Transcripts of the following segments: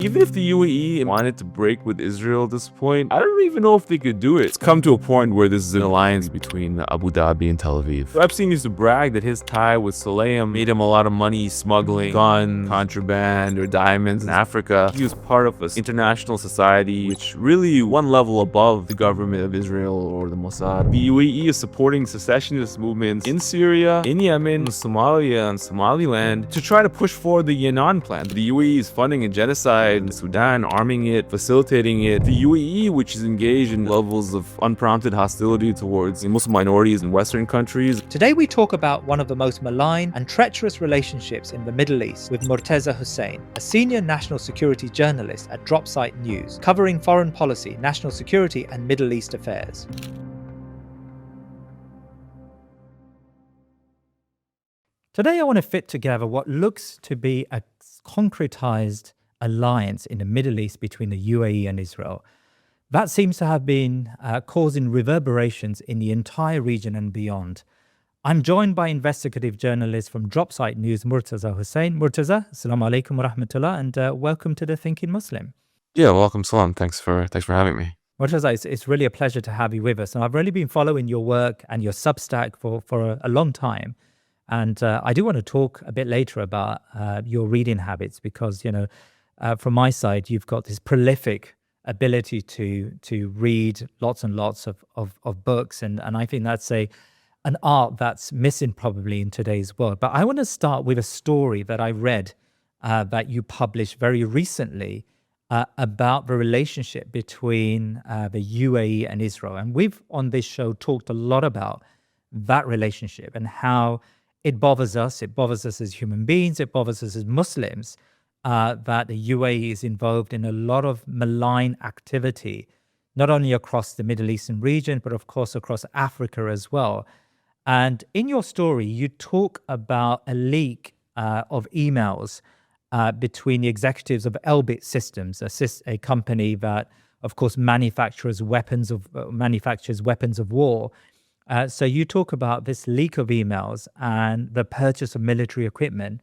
Even if the UAE wanted to break with Israel at this point, I don't even know if they could do it. It's come to a point where this is an alliance between Abu Dhabi and Tel Aviv. So Epstein used to brag that his tie with Salem made him a lot of money smuggling guns, contraband, or diamonds in Africa. He was part of an international society which really one level above the government of Israel or the Mossad. The UAE is supporting secessionist movements in Syria, in Yemen, Somalia, and Somaliland to try to push forward the Yemen plan. The UAE is funding a genocide in Sudan, arming it, facilitating it. The UAE, which is engaged in levels of unprompted hostility towards Muslim minorities in Western countries. Today we talk about one of the most malign and treacherous relationships in the Middle East with Murtaza Hussain, a senior national security journalist at Dropsite News, covering foreign policy, national security and Middle East affairs. Today I want to fit together what looks to be a concretized alliance in the Middle East between the UAE and Israel. That seems to have been causing reverberations in the entire region and beyond. I'm joined by investigative journalist from Dropsite News, Murtaza Hussain. Murtaza, assalamu alaikum wa rahmatullah, and welcome to The Thinking Muslim. Yeah, welcome, Salam. Thanks for having me. Murtaza, it's really a pleasure to have you with us. And I've really been following your work and your Substack for a long time. And I do want to talk a bit later about your reading habits because, from my side, you've got this prolific ability to read lots and lots of books. And I think that's an art that's missing probably in today's world. But I want to start with a story that I read that you published very recently about the relationship between the UAE and Israel. And we've on this show talked a lot about that relationship and how it bothers us. It bothers us as human beings. It bothers us as Muslims. That the UAE is involved in a lot of malign activity, not only across the Middle Eastern region, but of course across Africa as well. And in your story, you talk about a leak of emails between the executives of Elbit Systems, a company that, of course, manufactures weapons of war. So you talk about this leak of emails and the purchase of military equipment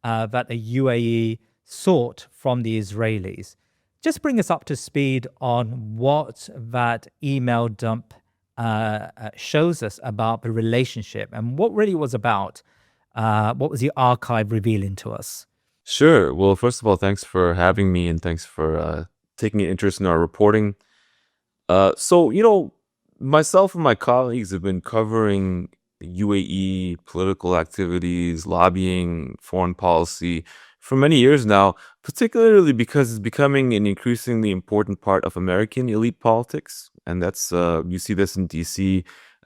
that the UAE sought from the Israelis. Just bring us up to speed on what that email dump shows us about the relationship and what really was about. What was the archive revealing to us? Sure. Well, first of all, thanks for having me and thanks for taking an interest in our reporting. Myself and my colleagues have been covering UAE political activities, lobbying, foreign policy for many years now, particularly because it's becoming an increasingly important part of American elite politics. And that's, you see this in DC,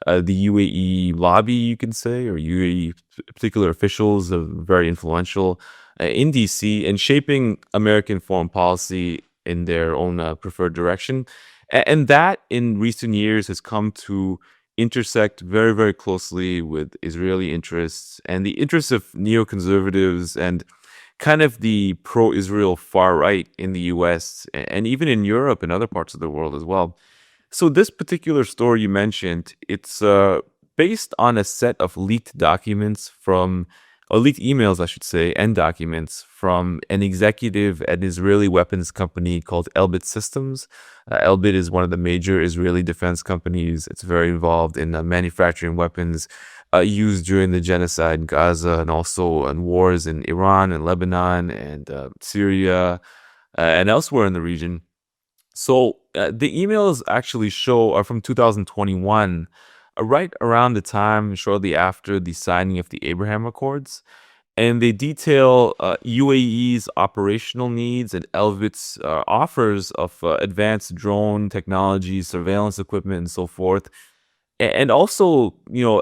the UAE lobby, you can say, or UAE particular officials are very influential in DC and shaping American foreign policy in their own preferred direction. And that in recent years has come to intersect very, very closely with Israeli interests and the interests of neoconservatives and kind of the pro-Israel far right in the US and even in Europe and other parts of the world as well. So this particular story you mentioned, it's based on a set of leaked documents or leaked emails, I should say, and documents from an executive at an Israeli weapons company called Elbit Systems. Elbit is one of the major Israeli defense companies. It's very involved in manufacturing weapons used during the genocide in Gaza and also in wars in Iran and Lebanon and Syria and elsewhere in the region. So the emails actually are from 2021, right around the time shortly after the signing of the Abraham Accords. And they detail UAE's operational needs and Elbit's offers of advanced drone technology, surveillance equipment, and so forth. And also,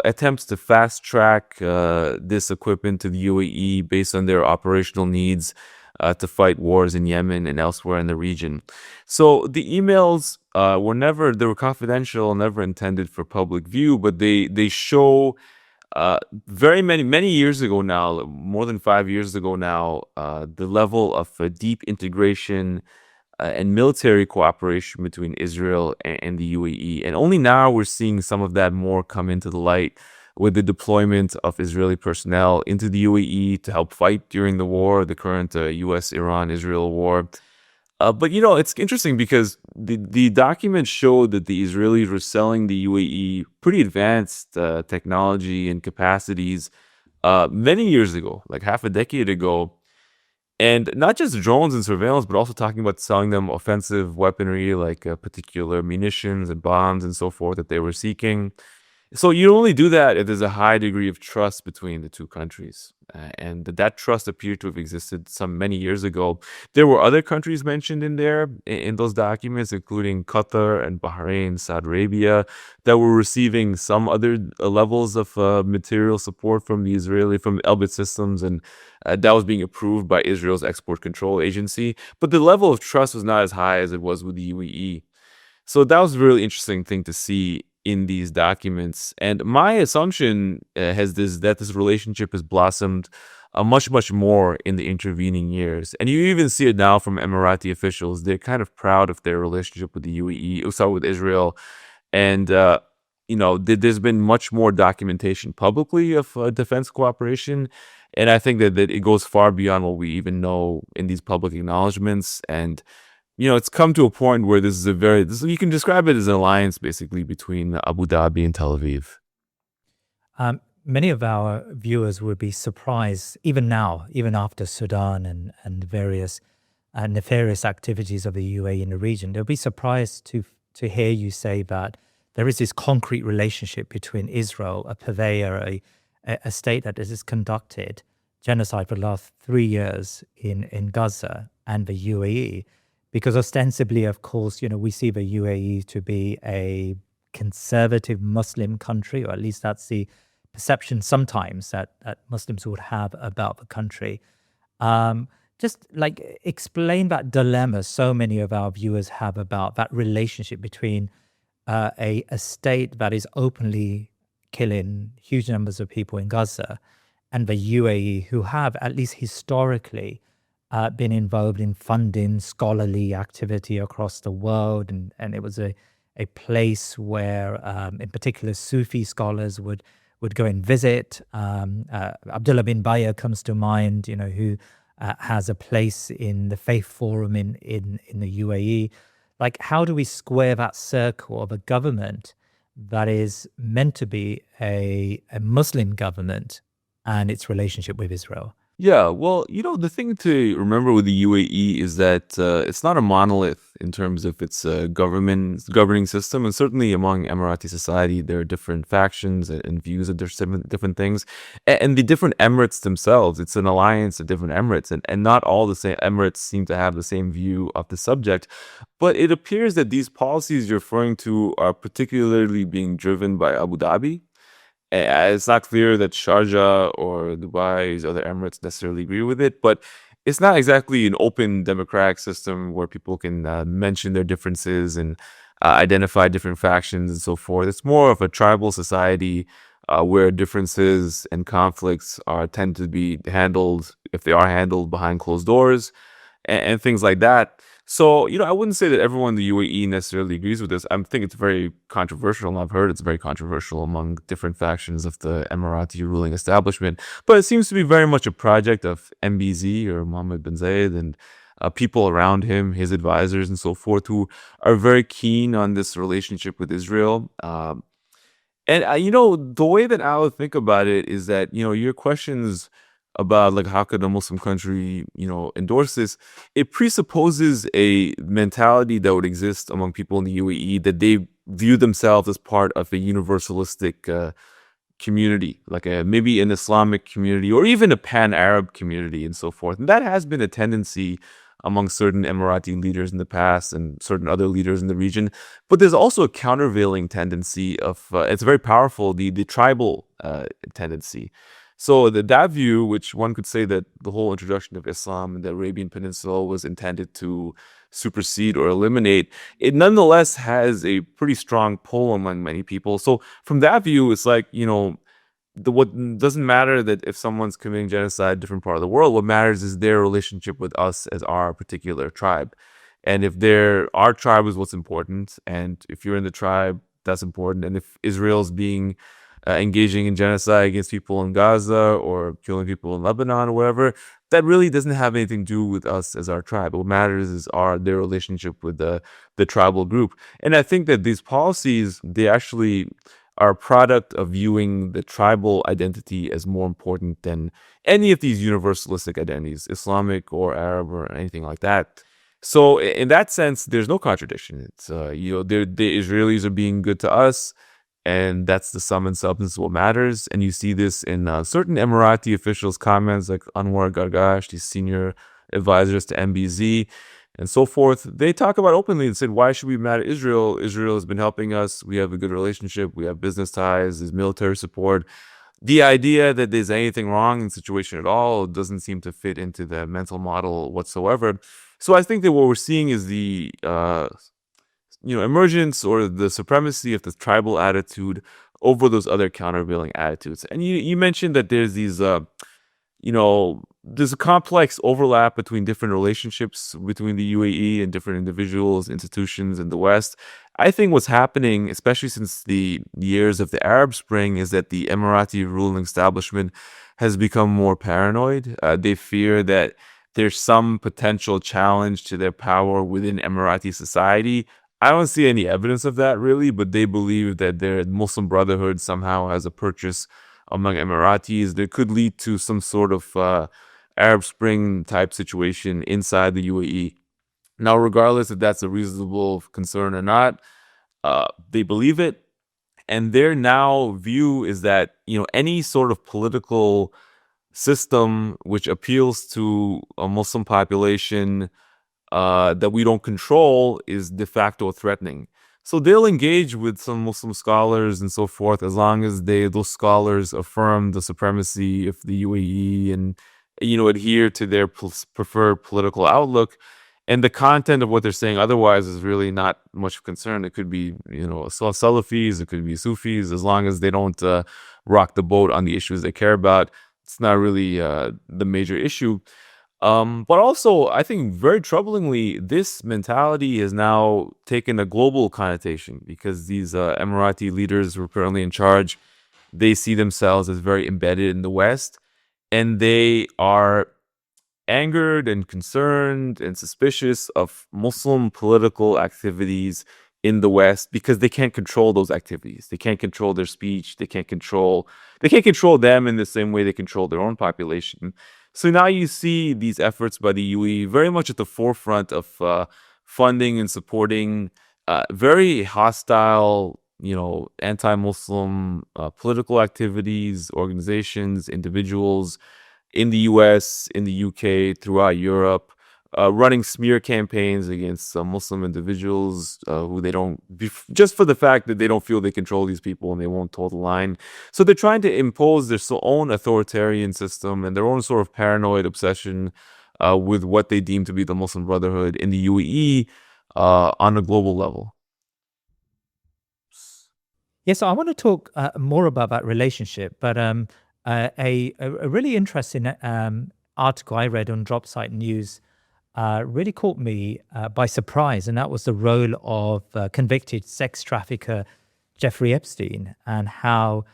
attempts to fast track this equipment to the UAE based on their operational needs to fight wars in Yemen and elsewhere in the region. So the emails they were confidential, never intended for public view, but they show many years ago now, more than 5 years ago now, the level of deep integration and military cooperation between Israel and the UAE. And only now we're seeing some of that more come into the light with the deployment of Israeli personnel into the UAE to help fight during the war, the current US-Iran-Israel war. But it's interesting because the documents show that the Israelis were selling the UAE pretty advanced technology and capacities many years ago, like half a decade ago. And not just drones and surveillance, but also talking about selling them offensive weaponry like particular munitions and bombs and so forth that they were seeking. So you only do that if there's a high degree of trust between the two countries, and that trust appeared to have existed some many years ago. There were other countries mentioned in there in those documents, including Qatar and Bahrain, Saudi Arabia, that were receiving some other levels of material support from from Elbit systems, and that was being approved by Israel's export control agency. But the level of trust was not as high as it was with the UAE. So that was a really interesting thing to see in these documents. And my assumption has this that this relationship has blossomed much more in the intervening years. And you even see it now from Emirati officials. They're kind of proud of their relationship with the UAE, sorry, with Israel. And there's been much more documentation publicly of defense cooperation. And I think that it goes far beyond what we even know in these public acknowledgments. And it's come to a point where you can describe it as an alliance basically between Abu Dhabi and Tel Aviv. Many of our viewers would be surprised, even now, even after Sudan and various nefarious activities of the UAE in the region, they'll be surprised to hear you say that there is this concrete relationship between Israel, a purveyor, a state that has conducted genocide for the last 3 years in Gaza, and the UAE. Because ostensibly, of course, we see the UAE to be a conservative Muslim country, or at least that's the perception sometimes that Muslims would have about the country. Just like explain that dilemma so many of our viewers have about that relationship between a state that is openly killing huge numbers of people in Gaza and the UAE, who have, at least historically, been involved in funding scholarly activity across the world. And it was a place where, in particular, Sufi scholars would go and visit. Abdullah bin Bayer comes to mind, who has a place in the Faith Forum in the UAE. Like, how do we square that circle of a government that is meant to be a Muslim government and its relationship with Israel? Yeah, well, the thing to remember with the UAE is that it's not a monolith in terms of its governing system, and certainly among Emirati society, there are different factions and views of different things, and the different emirates themselves. It's an alliance of different emirates, and not all the same emirates seem to have the same view of the subject. But it appears that these policies you're referring to are particularly being driven by Abu Dhabi. It's not clear that Sharjah or Dubai or other Emirates necessarily agree with it, but it's not exactly an open democratic system where people can mention their differences and identify different factions and so forth. It's more of a tribal society where differences and conflicts tend to be handled, if they are handled, behind closed doors and things like that. So, I wouldn't say that everyone in the UAE necessarily agrees with this. I think it's very controversial, and I've heard it's very controversial among different factions of the Emirati ruling establishment. But it seems to be very much a project of MBZ, or Mohammed bin Zayed, and people around him, his advisors and so forth, who are very keen on this relationship with Israel. And the way that I would think about it is that, your questions about like how could a Muslim country, endorse this, it presupposes a mentality that would exist among people in the UAE, that they view themselves as part of a universalistic community, like maybe an Islamic community or even a pan-Arab community and so forth. And that has been a tendency among certain Emirati leaders in the past and certain other leaders in the region. But there's also a countervailing tendency of, it's very powerful, the tribal tendency. So that view, which one could say that the whole introduction of Islam in the Arabian Peninsula was intended to supersede or eliminate, it nonetheless has a pretty strong pull among many people. So from that view, it's like, what doesn't matter that if someone's committing genocide in a different part of the world, what matters is their relationship with us as our particular tribe. And if our tribe is what's important, and if you're in the tribe, that's important. And if Israel's engaging in genocide against people in Gaza or killing people in Lebanon or whatever, that really doesn't have anything to do with us as our tribe. What matters is their relationship with the tribal group. And I think that these policies, they actually are a product of viewing the tribal identity as more important than any of these universalistic identities, Islamic or Arab or anything like that. So in that sense, there's no contradiction. It's the Israelis are being good to us, and that's the sum and substance of what matters. And you see this in certain Emirati officials' comments, like Anwar Gargash, these senior advisors to MBZ, and so forth. They talk about openly and said, "Why should we be mad at Israel? Israel has been helping us. We have a good relationship. We have business ties. There's military support." The idea that there's anything wrong in the situation at all doesn't seem to fit into the mental model whatsoever. So I think that what we're seeing is the emergence or the supremacy of the tribal attitude over those other countervailing attitudes. And you mentioned that there's these there's a complex overlap between different relationships between the UAE and different individuals, institutions in the West. I think what's happening, especially since the years of the Arab Spring, is that the Emirati ruling establishment has become more paranoid. They fear that there's some potential challenge to their power within Emirati society. I don't see any evidence of that really, but they believe that their Muslim Brotherhood somehow has a purchase among Emiratis that could lead to some sort of Arab Spring type situation inside the UAE. Now, regardless if that's a reasonable concern or not, they believe it. And their now view is that, any sort of political system which appeals to a Muslim population that we don't control is de facto threatening. So they'll engage with some Muslim scholars and so forth as long as those scholars affirm the supremacy of the UAE and adhere to their preferred political outlook. And the content of what they're saying otherwise is really not much of concern. It could be Salafis, it could be Sufis, as long as they don't rock the boat on the issues they care about. It's not really the major issue. But also, I think very troublingly, this mentality has now taken a global connotation because these Emirati leaders who are currently in charge, they see themselves as very embedded in the West, and they are angered and concerned and suspicious of Muslim political activities in the West because they can't control those activities. They can't control their speech. They can't control them in the same way they control their own population. So now you see these efforts by the UAE very much at the forefront of funding and supporting very hostile, anti-Muslim political activities, organizations, individuals in the US, in the UK, throughout Europe, running smear campaigns against Muslim individuals who they don't, just for the fact that they don't feel they control these people and they won't toe the line. So they're trying to impose their own authoritarian system and their own sort of paranoid obsession with what they deem to be the Muslim Brotherhood in the UAE on a global level. Yes, I want to talk more about that relationship, but a really interesting article I read on Dropsite News really caught me by surprise, and that was the role of convicted sex trafficker Jeffrey Epstein and how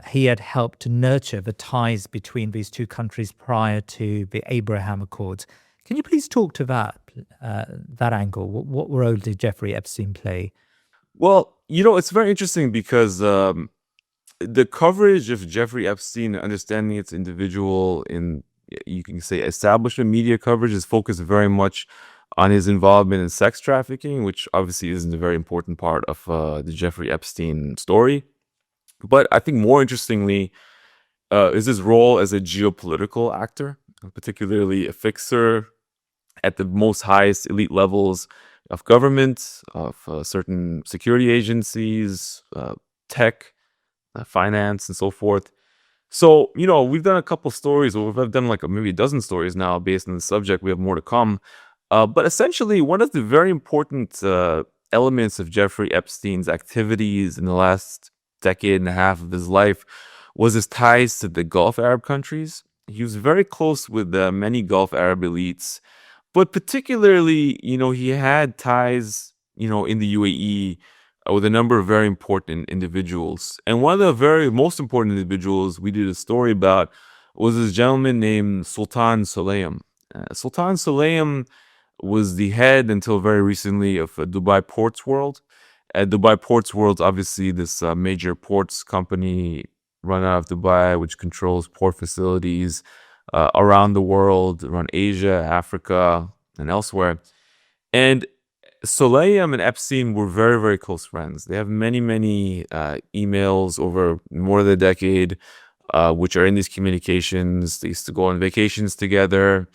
he had helped to nurture the ties between these two countries prior to the Abraham Accords. Can you please talk to that angle? What role did Jeffrey Epstein play? Well, it's very interesting because the coverage of Jeffrey Epstein, understanding its individual in, you can say, establishment media coverage, is focused very much on his involvement in sex trafficking, which obviously isn't a very important part of the Jeffrey Epstein story. But I think more interestingly is his role as a geopolitical actor, particularly a fixer at the most highest elite levels of government, of certain security agencies, tech, finance, and so forth. So, we've done a couple stories, or we've done like maybe a dozen stories now based on the subject. We have more to come. But essentially, one of the very important elements of Jeffrey Epstein's activities in the last decade and a half of his life was his ties to the Gulf Arab countries. He was very close with many Gulf Arab elites, but particularly, he had ties, in the UAE with a number of very important individuals. And one of the very most important individuals we did a story about was this gentleman named Sultan Sulayem. Sultan Sulayem was the head until very recently of Dubai Ports World. Dubai Ports World, obviously, this major ports company run out of Dubai, which controls port facilities around the world, around Asia, Africa, and elsewhere. And Soleim and Epstein were very, very close friends. They have many, many emails over more than a decade, which are in these communications. They used to go on vacations together.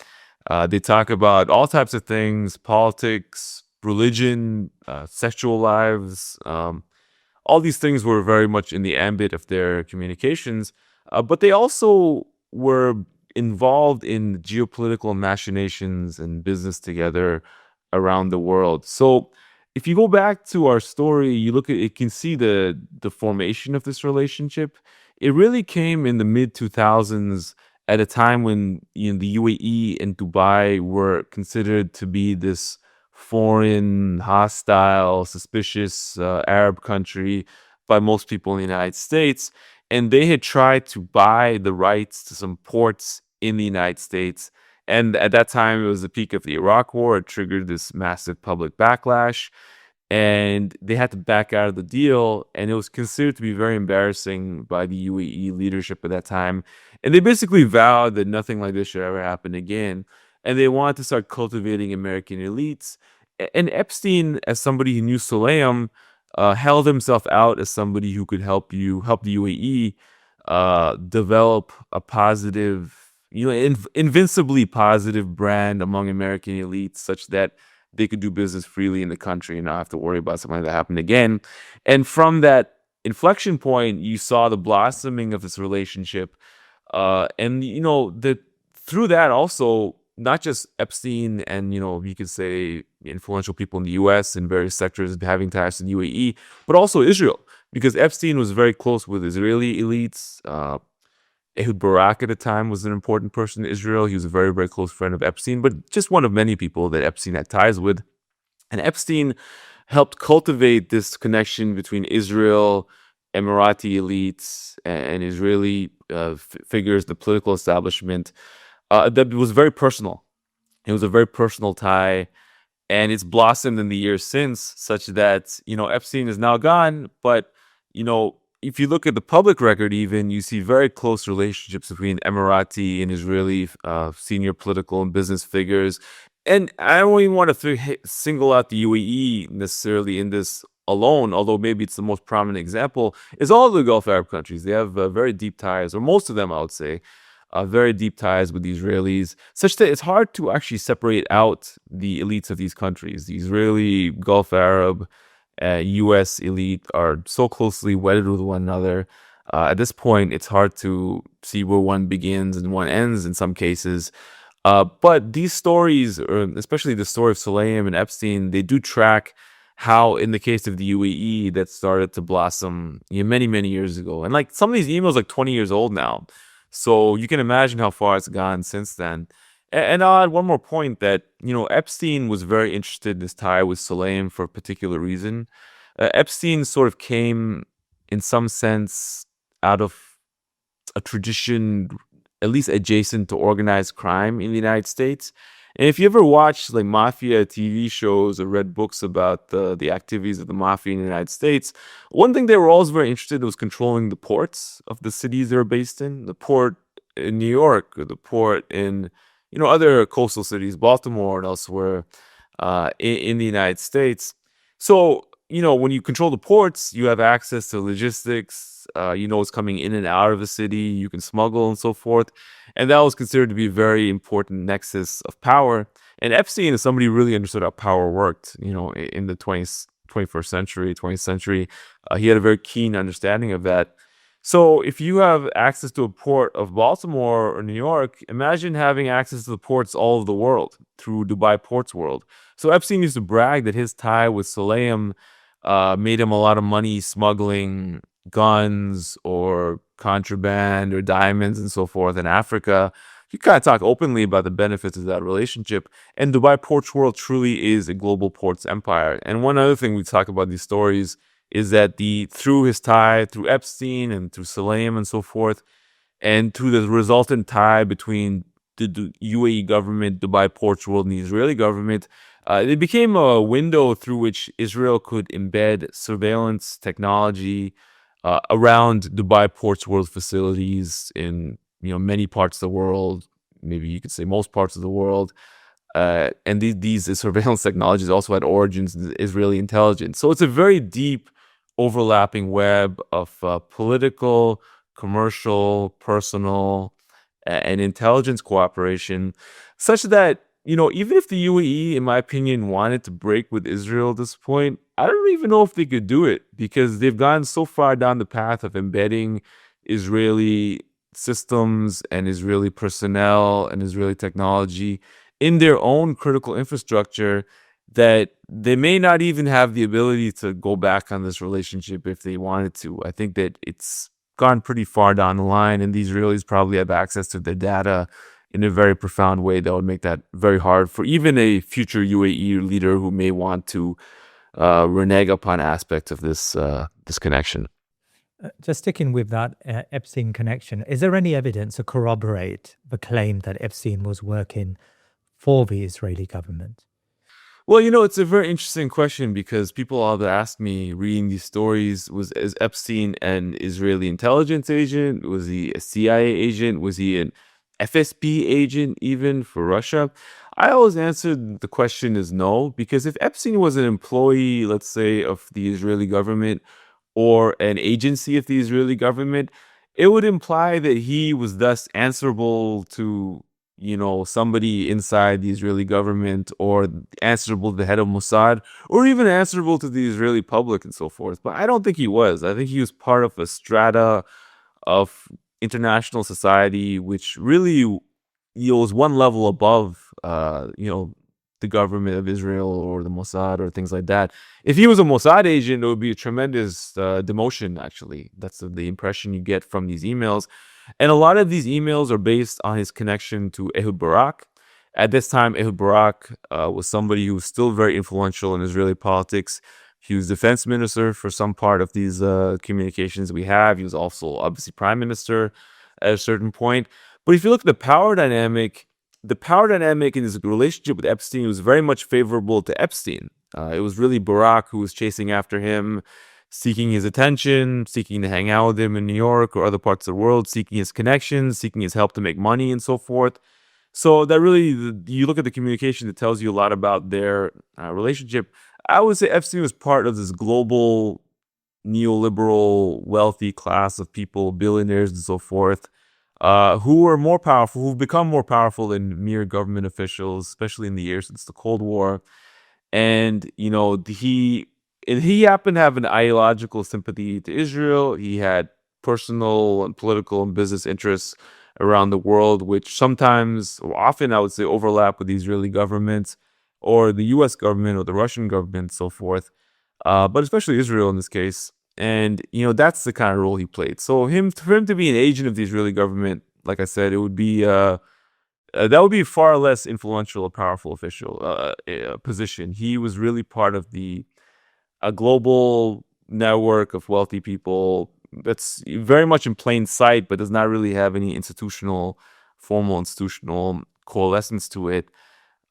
They talk about all types of things: politics, religion, sexual lives. All these things were very much in the ambit of their communications, but they also were involved in geopolitical machinations and business together around the world. So if you go back to our story, you look at it, can see the formation of this relationship. It really came in the mid 2000s at a time when the UAE and Dubai were considered to be this foreign, hostile, suspicious Arab country by most people in the United States. And they had tried to buy the rights to some ports in the United States. And at that time, it was the peak of the Iraq War. It triggered this massive public backlash. And they had to back out of the deal. And it was considered to be very embarrassing by the UAE leadership at that time. And they basically vowed that nothing like this should ever happen again. And they wanted to start cultivating American elites. And Epstein, as somebody who knew Soleim, held himself out as somebody who could help the UAE develop a positive, invincibly positive brand among American elites, such that they could do business freely in the country and not have to worry about something that happened again. And from that inflection point, you saw the blossoming of this relationship, and that through that also, not just Epstein and you could say influential people in the U.S. in various sectors having ties to the UAE, but also Israel, because Epstein was very close with Israeli elites. Ehud Barak at the time was an important person in Israel. He was a very, very close friend of Epstein, but just one of many people that Epstein had ties with. And Epstein helped cultivate this connection between Israel, Emirati elites, and Israeli figures, the political establishment, that was very personal. It was a very personal tie, and it's blossomed in the years since, such that Epstein is now gone. But if you look at the public record, even you see very close relationships between Emirati and Israeli senior political and business figures. And I don't even want to single out the UAE necessarily in this alone, although maybe it's the most prominent example, is all the Gulf Arab countries. They have very deep ties, or most of them, I would say, very deep ties with the Israelis, such that it's hard to actually separate out the elites of these countries. The Israeli, Gulf Arab, U.S. elite are so closely wedded with one another. At this point, it's hard to see where one begins and one ends in some cases. But these stories, or especially the story of Suleim and Epstein, they do track how, in the case of the UAE, that started to blossom many, many years ago. And like some of these emails, like 20 years old now. So you can imagine how far it's gone since then. And I'll add one more point that, Epstein was very interested in this tie with Suleim for a particular reason. Epstein sort of came, in some sense, out of a tradition, at least adjacent to organized crime in the United States. And if you ever watched like mafia TV shows or read books about the activities of the mafia in the United States, one thing they were always very interested in was controlling the ports of the cities they were based in. The port in New York, or the port in other coastal cities, Baltimore and elsewhere, in the United States. So when you control the ports, you have access to logistics. What's coming in and out of the city. You can smuggle and so forth. And that was considered to be a very important nexus of power. And Epstein is somebody who really understood how power worked, in the 21st century, 20th century. He had a very keen understanding of that. So if you have access to a port of Baltimore or New York, imagine having access to the ports all over the world through Dubai Ports World. So Epstein used to brag that his tie with Suleim made him a lot of money smuggling guns or contraband or diamonds and so forth in Africa. You kind of talk openly about the benefits of that relationship. And Dubai Ports World truly is a global ports empire. And one other thing we talk about these stories is that through his tie, through Epstein and through Suleim and so forth, and through the resultant tie between the UAE government, Dubai Ports World, and the Israeli government, it became a window through which Israel could embed surveillance technology around Dubai Ports World facilities in many parts of the world. Maybe you could say most parts of the world. And these surveillance technologies also had origins in Israeli intelligence. So it's a very deep, overlapping web of political, commercial, personal, and intelligence cooperation, such that, even if the UAE, in my opinion, wanted to break with Israel at this point, I don't even know if they could do it because they've gone so far down the path of embedding Israeli systems and Israeli personnel and Israeli technology in their own critical infrastructure that they may not even have the ability to go back on this relationship if they wanted to. I think that it's gone pretty far down the line, and the Israelis probably have access to their data in a very profound way that would make that very hard for even a future UAE leader who may want to renege upon aspects of this connection. Just sticking with that Epstein connection, is there any evidence to corroborate the claim that Epstein was working for the Israeli government? Well, it's a very interesting question because people all that ask me reading these stories, is Epstein an Israeli intelligence agent? Was he a CIA agent? Was he an FSB agent even for Russia? I always answered the question is no, because if Epstein was an employee, let's say, of the Israeli government or an agency of the Israeli government, it would imply that he was thus answerable to somebody inside the Israeli government, or answerable to the head of Mossad, or even answerable to the Israeli public and so forth. But I don't think he was. I think he was part of a strata of international society, which really was one level above, the government of Israel or the Mossad or things like that. If he was a Mossad agent, it would be a tremendous demotion, actually. That's the impression you get from these emails. And a lot of these emails are based on his connection to Ehud Barak. At this time, Ehud Barak was somebody who was still very influential in Israeli politics. He was defense minister for some part of these communications we have. He was also obviously prime minister at a certain point. But if you look at the power dynamic in his relationship with Epstein was very much favorable to Epstein. It was really Barak who was chasing after him, seeking his attention, seeking to hang out with him in New York or other parts of the world, seeking his connections, seeking his help to make money and so forth. So that really, you look at the communication, it tells you a lot about their relationship. I would say Epstein was part of this global neoliberal wealthy class of people, billionaires and so forth, who are more powerful, who've become more powerful than mere government officials, especially in the years since the Cold War. And he happened to have an ideological sympathy to Israel. He had personal and political and business interests around the world, which sometimes, or often, I would say, overlap with the Israeli government or the U.S. government or the Russian government and so forth, but especially Israel in this case. And, that's the kind of role he played. So for him to be an agent of the Israeli government, like I said, it would be that would be far less influential or powerful official position. He was really part of a global network of wealthy people that's very much in plain sight, but does not really have any formal institutional coalescence to it.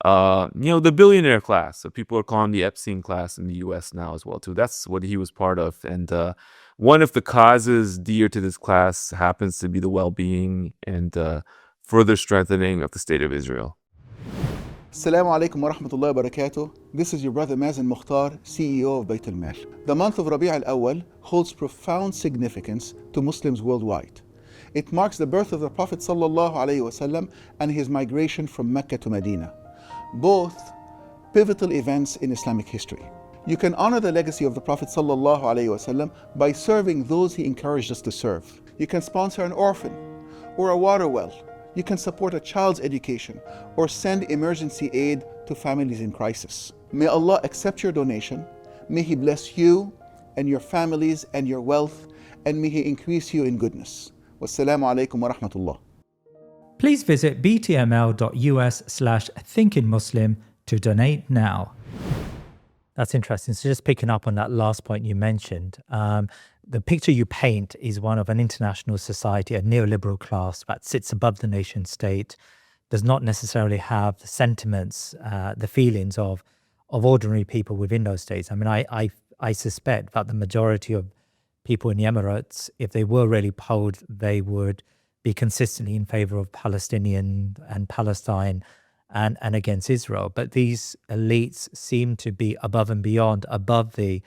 The billionaire class. So people are calling the Epstein class in the U.S. now as well too. That's what he was part of, and one of the causes dear to this class happens to be the well-being and further strengthening of the state of Israel. Assalamu alaikum wa rahmatullahi wa barakatuh. This is your brother Mazen Mukhtar, CEO of Baitulmaal. The month of Rabi' al-Awwal holds profound significance to Muslims worldwide. It marks the birth of the Prophet sallallahu alaihi wasallam and his migration from Mecca to Medina, both pivotal events in Islamic history. You can honor the legacy of the Prophet sallallahu alaihi wasallam by serving those he encouraged us to serve. You can sponsor an orphan or a water well. You can support a child's education or send emergency aid to families in crisis. May Allah accept your donation. May He bless you and your families and your wealth, and may He increase you in goodness. Wassalamu alaikum wa rahmatullah. Please visit btml.us/thinkingmuslim to donate now. That's interesting. So, just picking up on that last point you mentioned, the picture you paint is one of an international society, a neoliberal class that sits above the nation state, does not necessarily have the sentiments, the feelings of ordinary people within those states. I mean, I suspect that the majority of people in the Emirates, if they were really polled, they would be consistently in favor of Palestinian and Palestine and against Israel. But these elites seem to be above and beyond, above the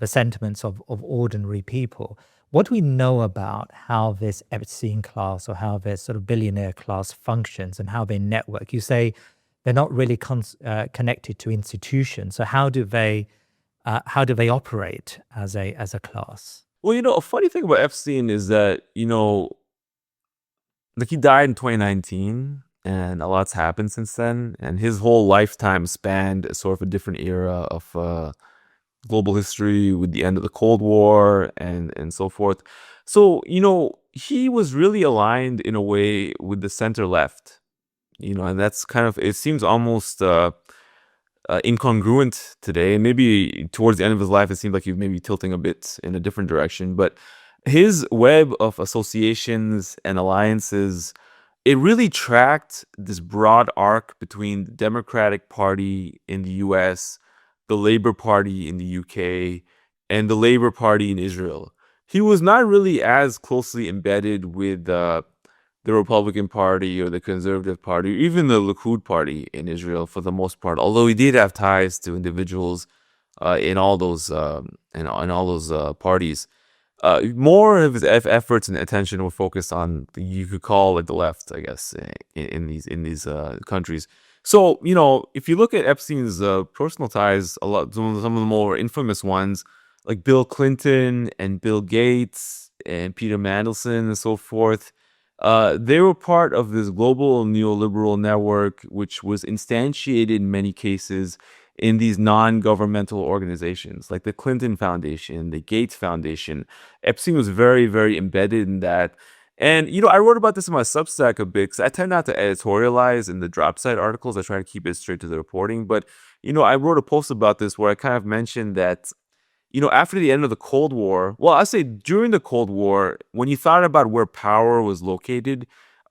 sentiments of ordinary people. What do we know about how this Epstein class or how this sort of billionaire class functions and how they network? You say they're not really connected to institutions. So how do they operate as a class? Well, a funny thing about Epstein is that, like he died in 2019 and a lot's happened since then. And his whole lifetime spanned sort of a different era of global history with the end of the Cold War and so forth. So, he was really aligned in a way with the center left, and that's kind of, it seems almost incongruent today. And maybe towards the end of his life, it seemed like he was maybe tilting a bit in a different direction. But his web of associations and alliances, it really tracked this broad arc between the Democratic Party in the US, the Labour Party in the UK, and the Labour Party in Israel. He was not really as closely embedded with the Republican Party or the Conservative Party, or even the Likud Party in Israel for the most part, although he did have ties to individuals in all those parties. More of his efforts and attention were focused on, you could call, like, the left, I guess, in these countries. So, if you look at Epstein's personal ties, some of the more infamous ones, like Bill Clinton and Bill Gates and Peter Mandelson and so forth, they were part of this global neoliberal network, which was instantiated in many cases in these non-governmental organizations like the Clinton Foundation, the Gates Foundation. Epstein was very, very embedded in that. And, I wrote about this in my Substack a bit because I tend not to editorialize in the drop site articles. I try to keep it straight to the reporting. But, I wrote a post about this where I kind of mentioned that, after the end of the Cold War, well, I say during the Cold War, when you thought about where power was located,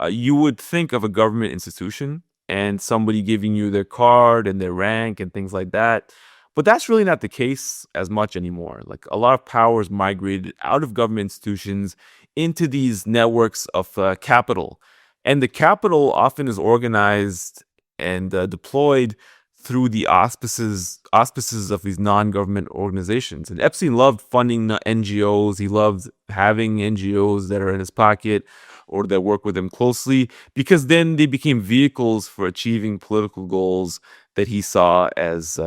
you would think of a government institution and somebody giving you their card and their rank and things like that. But that's really not the case as much anymore. Like, a lot of power is migrated out of government institutions into these networks of capital. And the capital often is organized and deployed through the auspices of these non-government organizations. And Epstein loved funding NGOs. He loved having NGOs that are in his pocket or that work with him closely, because then they became vehicles for achieving political goals that he saw as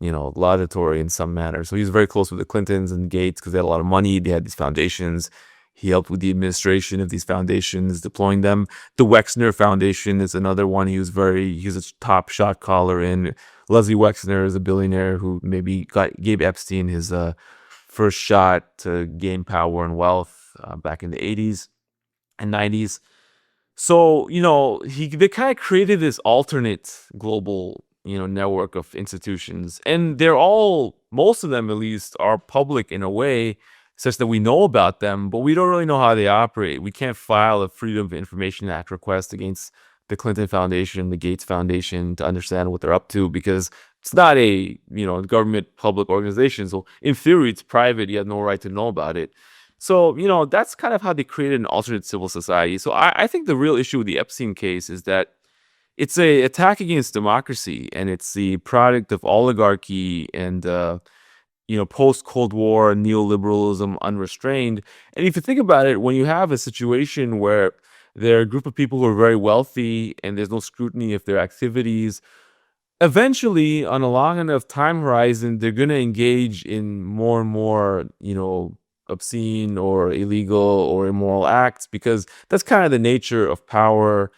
laudatory in some manner. So he was very close with the Clintons and Gates because they had a lot of money. They had these foundations. He helped with the administration of these foundations, deploying them. The Wexner Foundation is another one he's a top shot caller in. Leslie Wexner is a billionaire who maybe gave Epstein his first shot to gain power and wealth back in the 80s and 90s. So, they kind of created this alternate global, network of institutions. And most of them at least, are public in a way such that we know about them, but we don't really know how they operate. We can't file a Freedom of Information Act request against the Clinton Foundation, the Gates Foundation, to understand what they're up to, because it's not a, government public organization. So in theory, it's private. You have no right to know about it. So, that's kind of how they created an alternate civil society. So I think the real issue with the Epstein case is that it's a attack against democracy, and it's the product of oligarchy and, post-Cold War neoliberalism unrestrained. And if you think about it, when you have a situation where there are a group of people who are very wealthy and there's no scrutiny of their activities, eventually, on a long enough time horizon, they're going to engage in more and more, obscene or illegal or immoral acts, because that's kind of the nature of power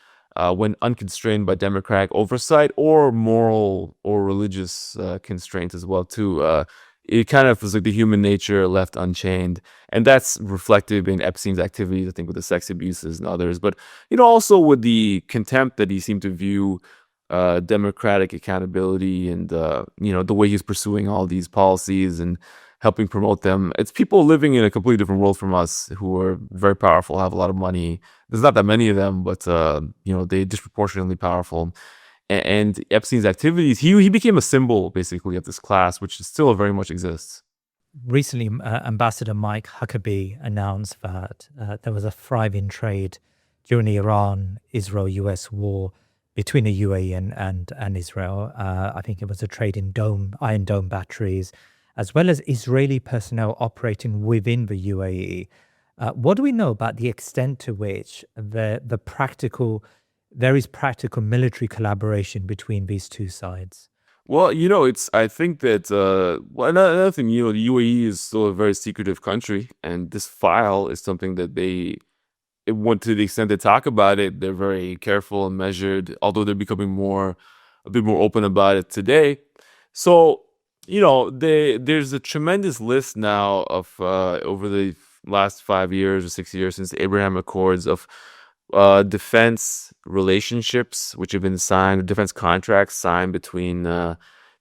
when unconstrained by democratic oversight or moral or religious constraints as well, too. It kind of was like the human nature left unchained. And that's reflected in Epstein's activities, I think, with the sex abuses and others. But, also with the contempt that he seemed to view democratic accountability and the way he's pursuing all these policies and helping promote them. It's people living in a completely different world from us who are very powerful, have a lot of money. There's not that many of them, but they disproportionately powerful. And Epstein's activities, he became a symbol basically of this class, which still very much exists. Recently, Ambassador Mike Huckabee announced that there was a thriving trade during the Iran-Israel-US war between the UAE and Israel. I think it was a trade in Iron Dome batteries, as well as Israeli personnel operating within the UAE. What do we know about the extent to which there is practical military collaboration between these two sides? Well, I think that, another thing, the UAE is still a very secretive country, and this file is something that it went to the extent they talk about it. They're very careful and measured, although they're becoming a bit more open about it today. So, there's a tremendous list now of, over the last 5 years or 6 years since the Abraham Accords of defense relationships which have been signed, defense contracts signed between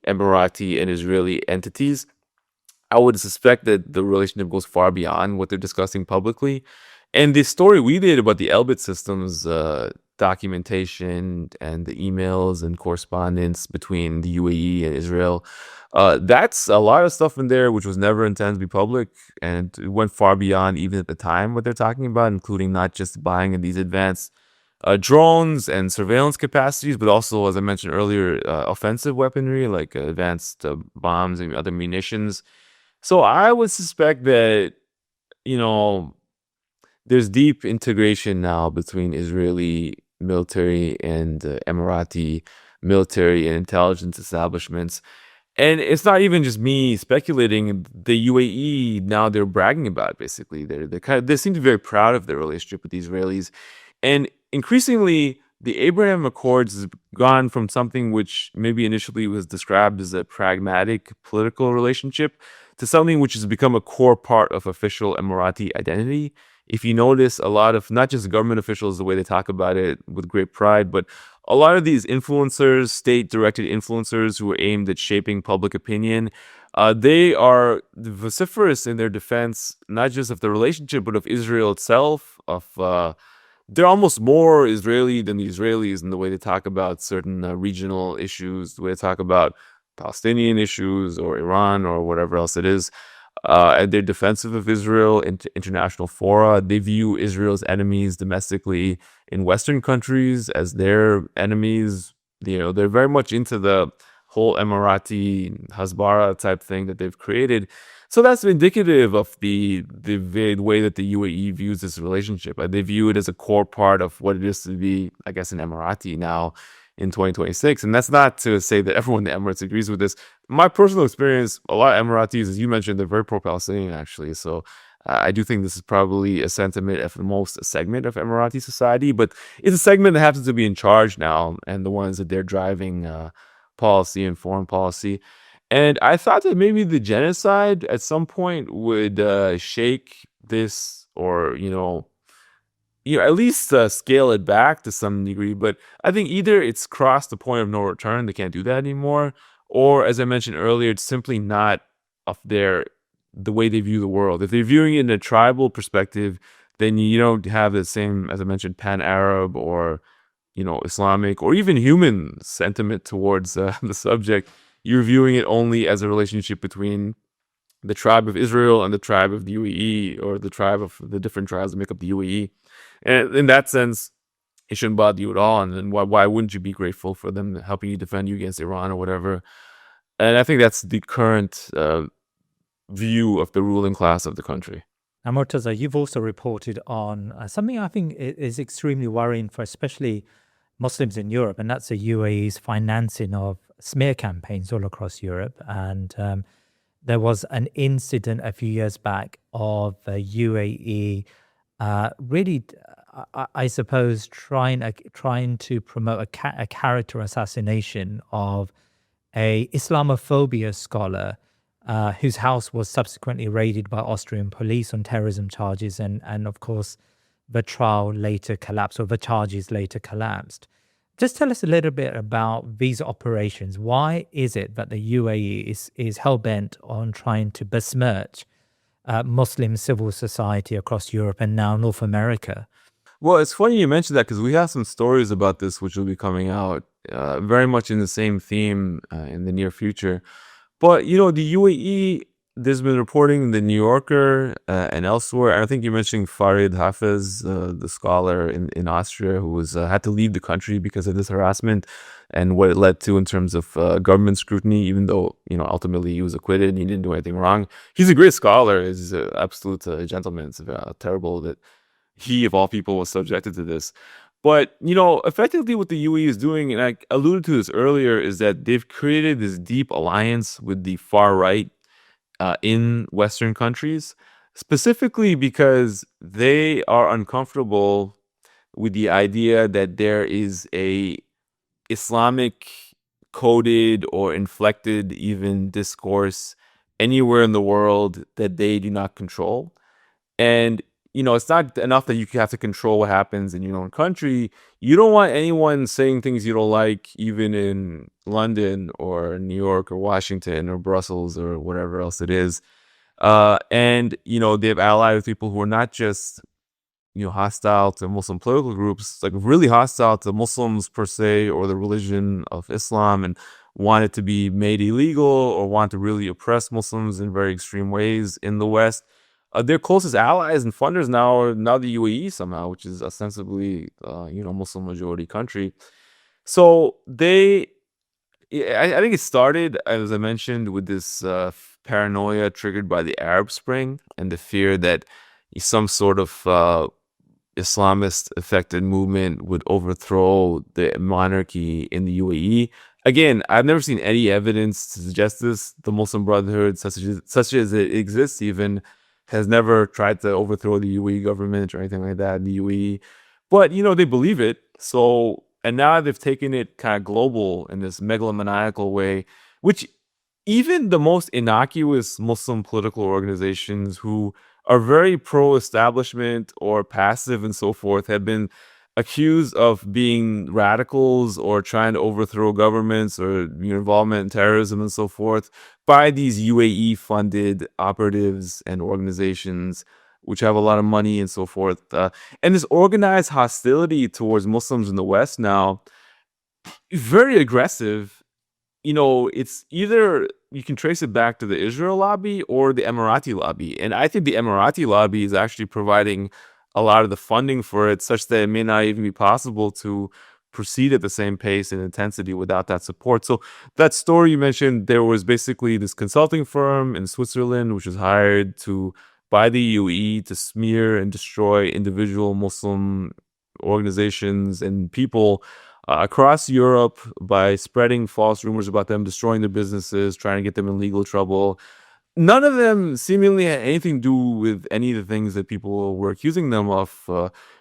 Emirati and Israeli entities. I would suspect that the relationship goes far beyond what they're discussing publicly. And the story we did about the Elbit systems documentation and the emails and correspondence between the UAE and Israel, that's a lot of stuff in there which was never intended to be public, and it went far beyond even at the time what they're talking about, including not just buying in these advanced drones and surveillance capacities, but also, as I mentioned earlier, offensive weaponry like advanced bombs and other munitions. So I would suspect that, there's deep integration now between Israeli military and Emirati military and intelligence establishments. And it's not even just me speculating. The UAE now, they're bragging about it, basically. They seem to be very proud of their relationship with the Israelis. And increasingly, the Abraham Accords has gone from something which maybe initially was described as a pragmatic political relationship to something which has become a core part of official Emirati identity. If you notice, a lot of not just government officials, the way they talk about it with great pride, but a lot of these influencers, state-directed influencers who are aimed at shaping public opinion, they are vociferous in their defense, not just of the relationship, but of Israel itself. They're almost more Israeli than the Israelis in the way they talk about certain regional issues, the way they talk about Palestinian issues or Iran or whatever else it is. And they're defensive of Israel in international fora. They view Israel's enemies domestically in Western countries as their enemies. They're very much into the whole Emirati Hasbara type thing that they've created. So that's indicative of the way that the UAE views this relationship. They view it as a core part of what it is to be, I guess, an Emirati now in 2026. And that's not to say that everyone in the Emirates agrees with this. My personal experience, a lot of Emiratis, as you mentioned, they're very pro-Palestinian, actually. So I do think this is probably a sentiment, at the most, a segment of Emirati society. But it's a segment that happens to be in charge now, and the ones that they're driving policy and foreign policy. And I thought that maybe the genocide at some point would shake this, or at least scale it back to some degree. But I think either it's crossed the point of no return, they can't do that anymore, or, as I mentioned earlier, it's simply not of the way they view the world. If they're viewing it in a tribal perspective, then you don't have the same, as I mentioned, pan-Arab or Islamic or even human sentiment towards the subject. You're viewing it only as a relationship between the tribe of Israel and the tribe of the UAE, or the tribe of the different tribes that make up the UAE. And in that sense, it shouldn't bother you at all. And then why wouldn't you be grateful for them helping you defend you against Iran or whatever? And I think that's the current view of the ruling class of the country. Now, Murtaza, you've also reported on something I think is extremely worrying for especially Muslims in Europe, and that's the UAE's financing of smear campaigns all across Europe. And there was an incident a few years back of the UAE really, I suppose, trying to promote a character assassination of a Islamophobia scholar whose house was subsequently raided by Austrian police on terrorism charges, and of course, the trial later collapsed, or the charges later collapsed. Just tell us a little bit about visa operations. Why is it that the UAE is hell bent on trying to besmirch Muslim civil society across Europe and now North America? Well, it's funny you mentioned that because we have some stories about this which will be coming out very much in the same theme in the near future. But the UAE, there's been reporting in the New Yorker and elsewhere. And I think you mentioned Farid Hafez, the scholar in Austria, who was had to leave the country because of this harassment and what it led to in terms of government scrutiny. Even though ultimately he was acquitted and he didn't do anything wrong. He's a great scholar. He's an absolute gentleman. It's terrible that he, of all people, was subjected to this. But, effectively what the UAE is doing, and I alluded to this earlier, is that they've created this deep alliance with the far right in Western countries, specifically because they are uncomfortable with the idea that there is a Islamic coded or inflected even discourse anywhere in the world that they do not control. And, it's not enough that you have to control what happens in your own country. You don't want anyone saying things you don't like, even in London or New York or Washington or Brussels or whatever else it is. And, they've allied with people who are not just, hostile to Muslim political groups, like really hostile to Muslims per se or the religion of Islam and want it to be made illegal or want to really oppress Muslims in very extreme ways in the West. Their closest allies and funders now are the UAE somehow, which is ostensibly, Muslim majority country. So I think it started, as I mentioned, with this paranoia triggered by the Arab Spring and the fear that some sort of Islamist affected movement would overthrow the monarchy in the UAE. Again, I've never seen any evidence to suggest this. The Muslim Brotherhood, such as it exists, even has never tried to overthrow the UAE government or anything like that in the UAE. But, they believe it. So, and now they've taken it kind of global in this megalomaniacal way, which even the most innocuous Muslim political organizations who are very pro-establishment or passive and so forth have been accused of being radicals or trying to overthrow governments or involvement in terrorism and so forth by these UAE-funded operatives and organizations which have a lot of money and so forth. And this organized hostility towards Muslims in the West now, very aggressive. It's either you can trace it back to the Israel lobby or the Emirati lobby. And I think the Emirati lobby is actually providing a lot of the funding for it, such that it may not even be possible to proceed at the same pace and intensity without that support. So that story you mentioned, there was basically this consulting firm in Switzerland, which was hired by the UAE to smear and destroy individual Muslim organizations and people across Europe by spreading false rumors about them, destroying their businesses, trying to get them in legal trouble. None of them seemingly had anything to do with any of the things that people were accusing them of,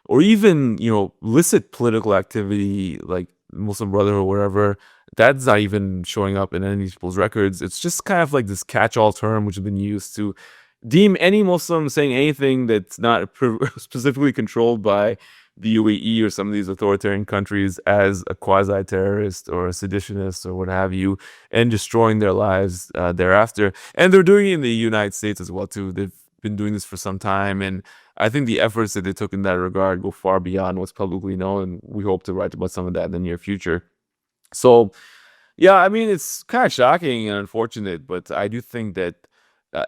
or even, illicit political activity like Muslim Brotherhood or whatever. That's not even showing up in any of people's records. It's just kind of like this catch-all term which has been used to deem any Muslim saying anything that's not specifically controlled by the UAE or some of these authoritarian countries as a quasi-terrorist or a seditionist or what have you, and destroying their lives thereafter. And they're doing it in the United States as well, too. They've been doing this for some time. And I think the efforts that they took in that regard go far beyond what's publicly known. And we hope to write about some of that in the near future. So, yeah, I mean, it's kind of shocking and unfortunate, but I do think that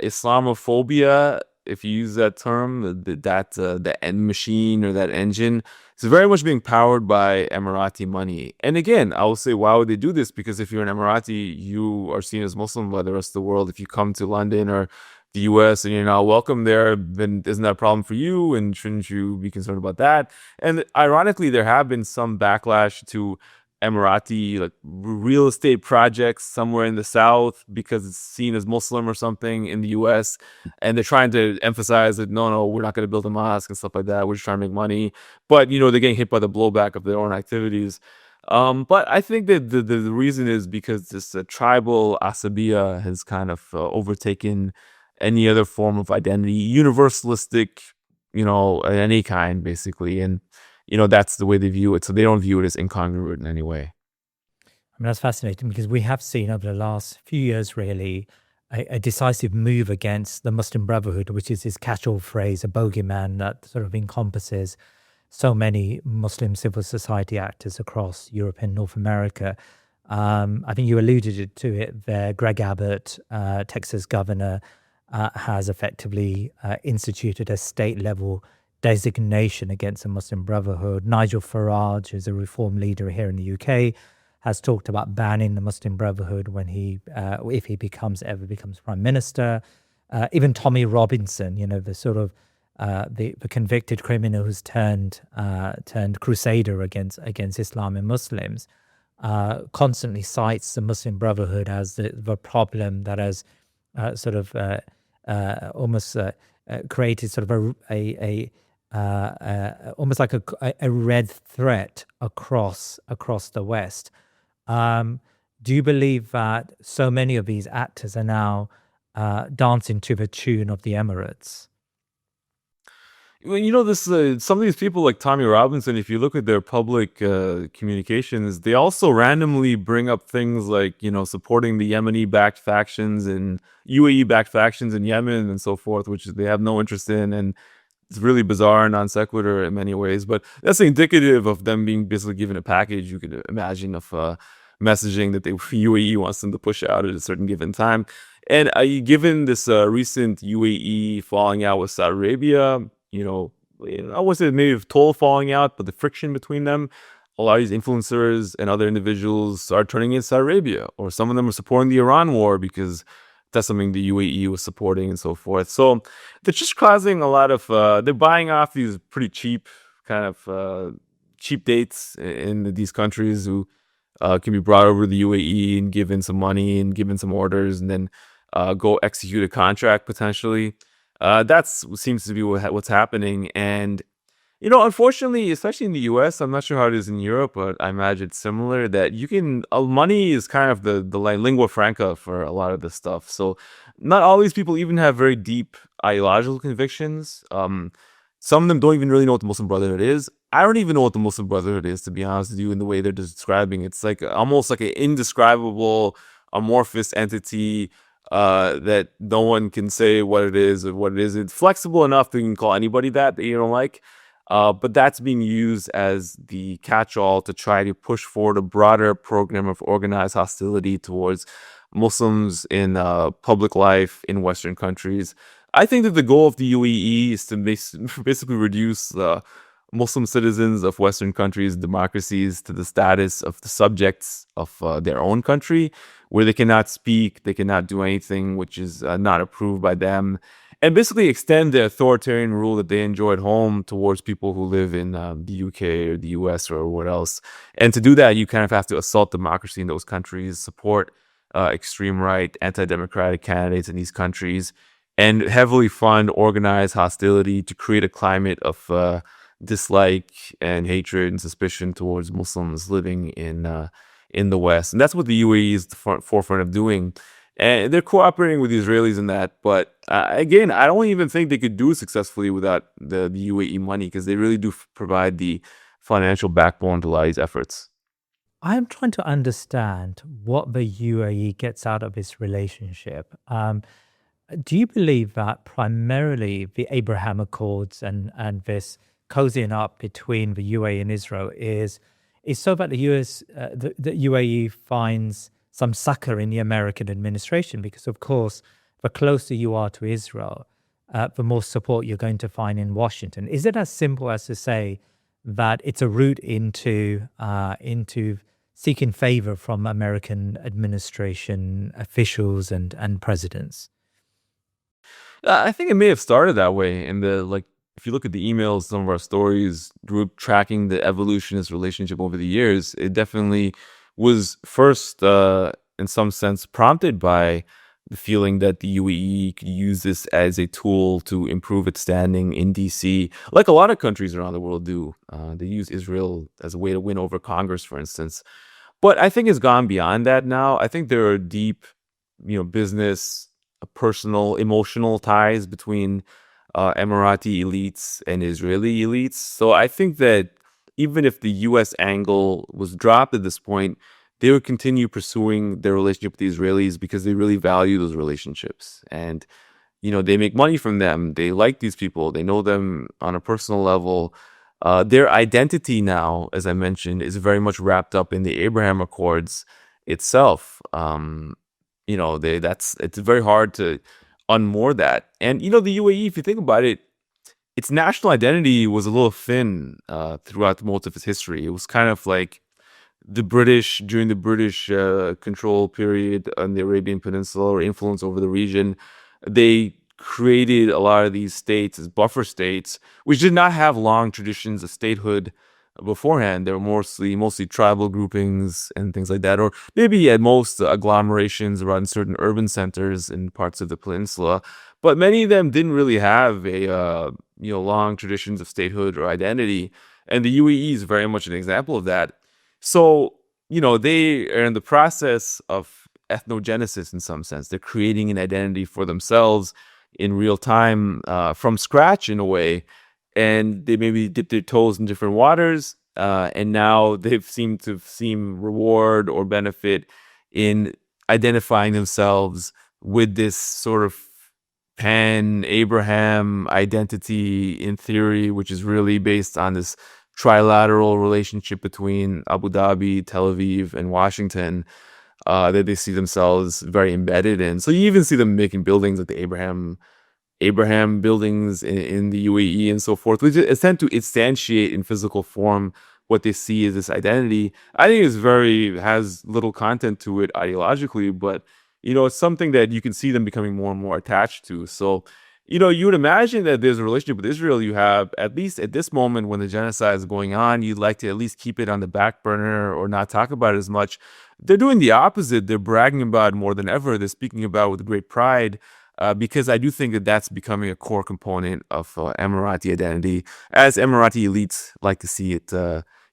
Islamophobia, if you use that term, the end machine or that engine, is very much being powered by Emirati money. And again, I will say, why would they do this? Because if you're an Emirati, you are seen as Muslim by the rest of the world. If you come to London or the US and you're not welcome there, then isn't that a problem for you? And shouldn't you be concerned about that? And ironically, there have been some backlash to Emirati like real estate projects somewhere in the South because it's seen as Muslim or something in the US, and they're trying to emphasize that no, we're not going to build a mosque and stuff like that. We're just trying to make money, but they're getting hit by the blowback of their own activities. But I think that the reason is because this tribal asabiya has kind of overtaken any other form of identity, universalistic, any kind, basically, and that's the way they view it. So they don't view it as incongruent in any way. I mean, that's fascinating because we have seen over the last few years, really, a decisive move against the Muslim Brotherhood, which is this catch-all phrase, a bogeyman that sort of encompasses so many Muslim civil society actors across Europe and North America. I think you alluded to it there. Greg Abbott, Texas governor, has effectively instituted a state-level designation against the Muslim Brotherhood. Nigel Farage, who's a reform leader here in the UK, has talked about banning the Muslim Brotherhood when if he ever becomes prime minister. Even Tommy Robinson, the sort of the convicted criminal who's turned crusader against Islam and Muslims, constantly cites the Muslim Brotherhood as the problem that has sort of almost created sort of almost like a red threat across the West. Do you believe that so many of these actors are now dancing to the tune of the Emirates? Well, this some of these people like Tommy Robinson, if you look at their public communications, they also randomly bring up things like supporting the Yemeni-backed factions and UAE-backed factions in Yemen and so forth, which they have no interest in, and it's really bizarre and non sequitur in many ways. But that's indicative of them being basically given a package you could imagine of messaging that the UAE wants them to push out at a certain given time. And given this recent UAE falling out with Saudi Arabia, I wouldn't say maybe total falling out, but the friction between them, a lot of these influencers and other individuals are turning in Saudi Arabia, or some of them are supporting the Iran war because that's something the UAE was supporting and so forth. So they're just causing a lot of, they're buying off these pretty cheap kind of cheap dates in these countries who can be brought over to the UAE and given some money and given some orders and then go execute a contract potentially. That seems to be what's happening. And, unfortunately, especially in the US, I'm not sure how it is in Europe, but I imagine it's similar that money is kind of the lingua franca for a lot of this stuff. So not all these people even have very deep ideological convictions. Some of them don't even really know what the Muslim Brotherhood is. I don't even know what the Muslim Brotherhood is, to be honest with you, in the way they're describing it. It's like almost like an indescribable, amorphous entity that no one can say what it is or what it isn't. It's flexible enough that you can call anybody that you don't like. But that's being used as the catch-all to try to push forward a broader program of organized hostility towards Muslims in public life in Western countries. I think that the goal of the UAE is to basically reduce Muslim citizens of Western countries, democracies, to the status of the subjects of their own country, where they cannot speak, they cannot do anything which is not approved by them, and basically extend the authoritarian rule that they enjoy at home towards people who live in the UK or the US or what else. And to do that, you kind of have to assault democracy in those countries, support extreme right, anti-democratic candidates in these countries, and heavily fund organized hostility to create a climate of dislike and hatred and suspicion towards Muslims living in the West. And that's what the UAE is the forefront of doing. And they're cooperating with the Israelis in that. But again, I don't even think they could do it successfully without the UAE money, because they really do provide the financial backbone to a lot of these efforts. I'm trying to understand what the UAE gets out of this relationship. Do you believe that primarily the Abraham Accords and this cozying up between the UAE and Israel is so that the UAE finds some succor in the American administration? Because of course, the closer you are to Israel, the more support you're going to find in Washington. Is it as simple as to say that it's a route into seeking favor from American administration officials and presidents? I think it may have started that way. If you look at the emails, some of our stories, tracking the evolution of this relationship over the years, it definitely was first, in some sense, prompted by the feeling that the UAE could use this as a tool to improve its standing in DC, like a lot of countries around the world do. They use Israel as a way to win over Congress, for instance. But I think it's gone beyond that now. I think there are deep, business, personal, emotional ties between Emirati elites and Israeli elites. So I think that even if the U.S. angle was dropped at this point, they would continue pursuing their relationship with the Israelis because they really value those relationships. And, they make money from them. They like these people. They know them on a personal level. Their identity now, as I mentioned, is very much wrapped up in the Abraham Accords itself. It's very hard to unmoor that. And, the UAE, if you think about it, its national identity was a little thin throughout most of its history. It was kind of like the British, during the British control period on the Arabian Peninsula, or influence over the region, they created a lot of these states as buffer states, which did not have long traditions of statehood beforehand. They were mostly tribal groupings and things like that, or maybe at most agglomerations around certain urban centers in parts of the peninsula. But many of them didn't really have a long traditions of statehood or identity, and the UAE is very much an example of that. So they are in the process of ethnogenesis in some sense. They're creating an identity for themselves in real time, from scratch in a way, and they maybe dip their toes in different waters, and now they've seemed to reward or benefit in identifying themselves with this sort of pan-Abraham identity in theory, which is really based on this trilateral relationship between Abu Dhabi, Tel Aviv, and Washington, that they see themselves very embedded in. So you even see them making buildings like the Abraham buildings in the UAE and so forth, which tend to instantiate in physical form what they see as this identity. I think has little content to it ideologically, but it's something that you can see them becoming more and more attached to. So, you would imagine that there's a relationship with Israel you have, at least at this moment when the genocide is going on, you'd like to at least keep it on the back burner or not talk about it as much. They're doing the opposite. They're bragging about it more than ever. They're speaking about it with great pride. Because I do think that that's becoming a core component of Emirati identity, as Emirati elites like to see it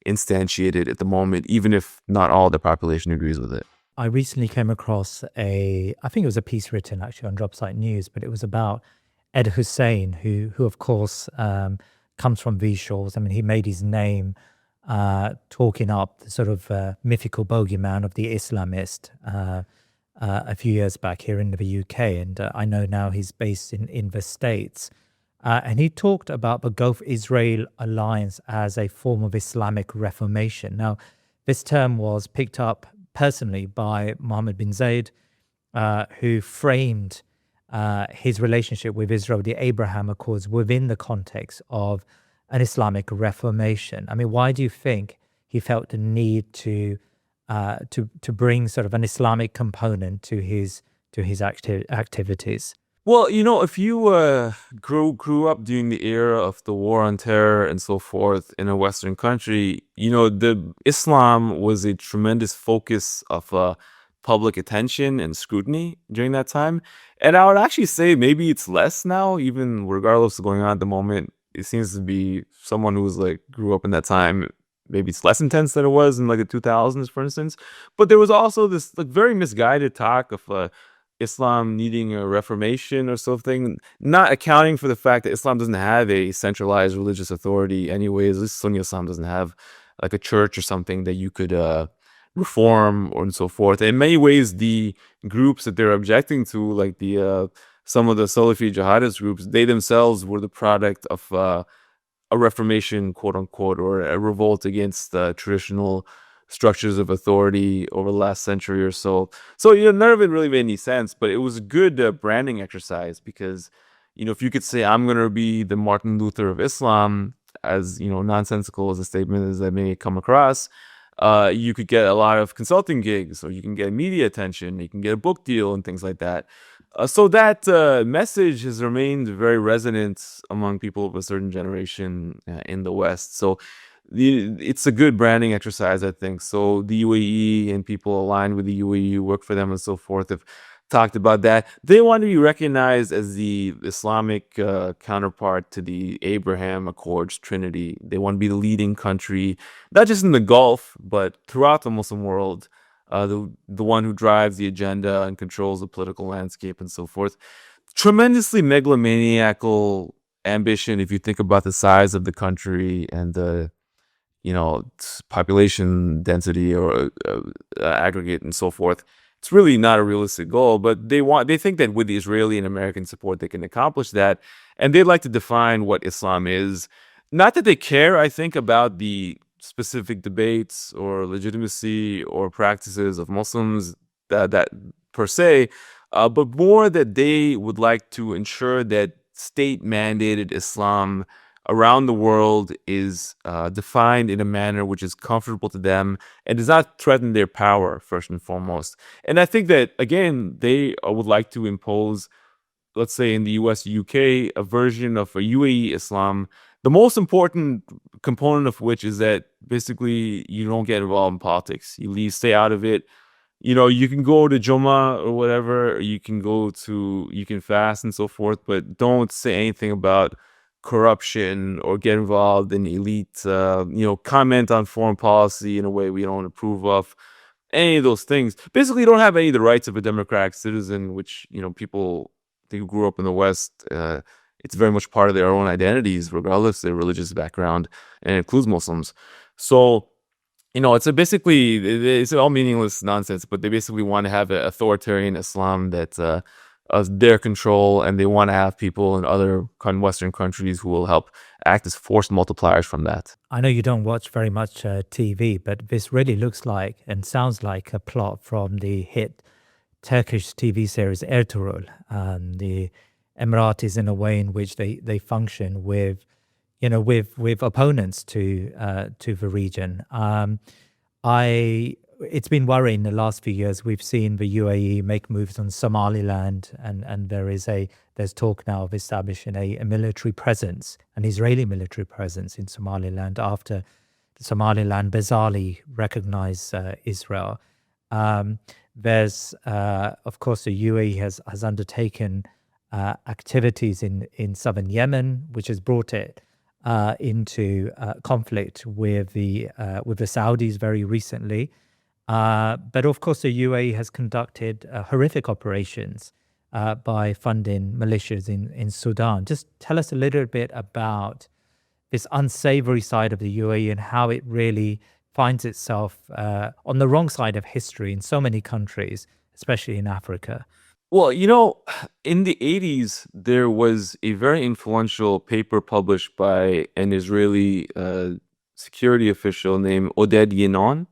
instantiated at the moment, even if not all the population agrees with it. I recently came across I think it was a piece written actually on Dropsite News, but it was about Ed Hussain, who of course comes from these shores. I mean, he made his name talking up the sort of mythical bogeyman of the Islamist a few years back here in the UK. And I know now he's based in the States. And he talked about the Gulf Israel Alliance as a form of Islamic Reformation. Now, this term was picked up personally by Mohammed bin Zayed, who framed his relationship with Israel, the Abraham Accords, within the context of an Islamic Reformation. I mean, why do you think he felt the need to bring sort of an Islamic component to his activities? Well, if you grew up during the era of the war on terror and so forth in a Western country, the Islam was a tremendous focus of public attention and scrutiny during that time. And I would actually say maybe it's less now, even regardless of going on at the moment. It seems to be someone who's grew up in that time. Maybe it's less intense than it was in the 2000s, for instance. But there was also this very misguided talk of Islam needing a reformation or something, not accounting for the fact that Islam doesn't have a centralized religious authority anyways. At least Sunni Islam doesn't have a church or something that you could reform and so forth. In many ways, the groups that they're objecting to, like some of the Salafi jihadist groups, they themselves were the product of a reformation, quote unquote, or a revolt against traditional structures of authority over the last century or so. So, none of it really made any sense, but it was a good branding exercise because, if you could say, I'm going to be the Martin Luther of Islam, as, nonsensical as a statement as that may come across, you could get a lot of consulting gigs, or you can get media attention, you can get a book deal and things like that. So that message has remained very resonant among people of a certain generation in the West. So it's a good branding exercise, I think. So the UAE and people aligned with the UAE who work for them and so forth have talked about that. They want to be recognized as the Islamic counterpart to the Abraham Accords Trinity. They want to be the leading country, not just in the Gulf, but throughout the Muslim world, the one who drives the agenda and controls the political landscape and so forth. Tremendously megalomaniacal ambition if you think about the size of the country and the population density or aggregate and so forth. It's really not a realistic goal, but they think that with the Israeli and American support, they can accomplish that. And they'd like to define what Islam is. Not that they care, I think, about the specific debates or legitimacy or practices of Muslims that per se, but more that they would like to ensure that state mandated Islam around the world is defined in a manner which is comfortable to them and does not threaten their power, first and foremost. And I think that, again, they would like to impose, let's say in the US, UK, a version of a UAE Islam, the most important component of which is that basically you don't get involved in politics. Stay out of it. You can go to Juma or whatever, you can fast and so forth, but don't say anything about corruption or get involved in elite, comment on foreign policy in a way we don't approve of. Any of those things. Basically, you don't have any of the rights of a democratic citizen, which, people who grew up in the West, it's very much part of their own identities, regardless of their religious background, and it includes Muslims. So, it's all meaningless nonsense, but they basically want to have an authoritarian Islam that's their control, and they want to have people in other Western countries who will help act as force multipliers from that. I know you don't watch very much TV, but this really looks like and sounds like a plot from the hit Turkish TV series Ertugrul, the Emiratis, in a way in which they function with, with opponents to the region. It's been worrying the last few years. We've seen the UAE make moves on Somaliland, and there's talk now of establishing a military presence, an Israeli military presence in Somaliland after the Somaliland bizarrely recognized Israel. There's, of course, the UAE has undertaken activities in southern Yemen, which has brought it into conflict with the Saudis very recently. But of course, the UAE has conducted horrific operations by funding militias in Sudan. Just tell us a little bit about this unsavory side of the UAE and how it really finds itself on the wrong side of history in so many countries, especially in Africa. Well, in the 80s, there was a very influential paper published by an Israeli security official named Oded Yinon.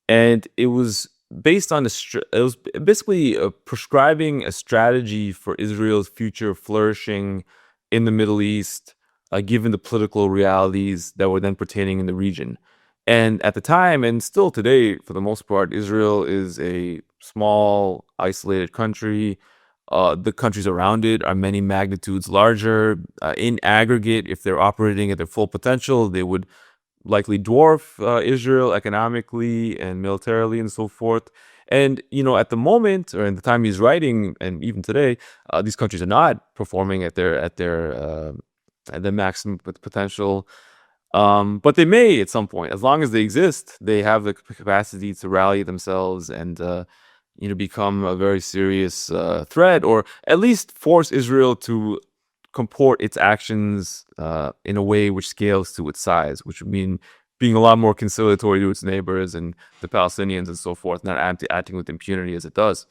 And it was based on it was basically prescribing a strategy for Israel's future flourishing in the Middle East, given the political realities that were then pertaining in the region. And at the time, and still today, for the most part, Israel is a small, isolated country. The countries around it are many magnitudes larger. In aggregate, if they're operating at their full potential, they would likely dwarf Israel economically and militarily and so forth. And, at the moment, or in the time he's writing, and even today, these countries are not performing at their maximum potential. But they may at some point, as long as they exist, they have the capacity to rally themselves and, become a very serious threat, or at least force Israel to comport its actions in a way which scales to its size, which would mean being a lot more conciliatory to its neighbors and the Palestinians and so forth, not acting with impunity as it does.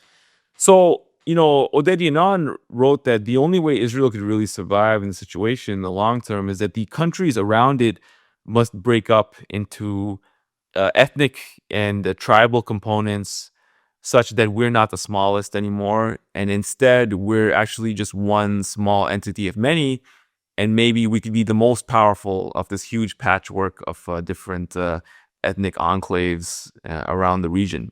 So, Oded Yinon wrote that the only way Israel could really survive in the situation in the long term is that the countries around it must break up into ethnic and tribal components, such that we're not the smallest anymore, and instead we're actually just one small entity of many, and maybe we could be the most powerful of this huge patchwork of different ethnic enclaves around the region.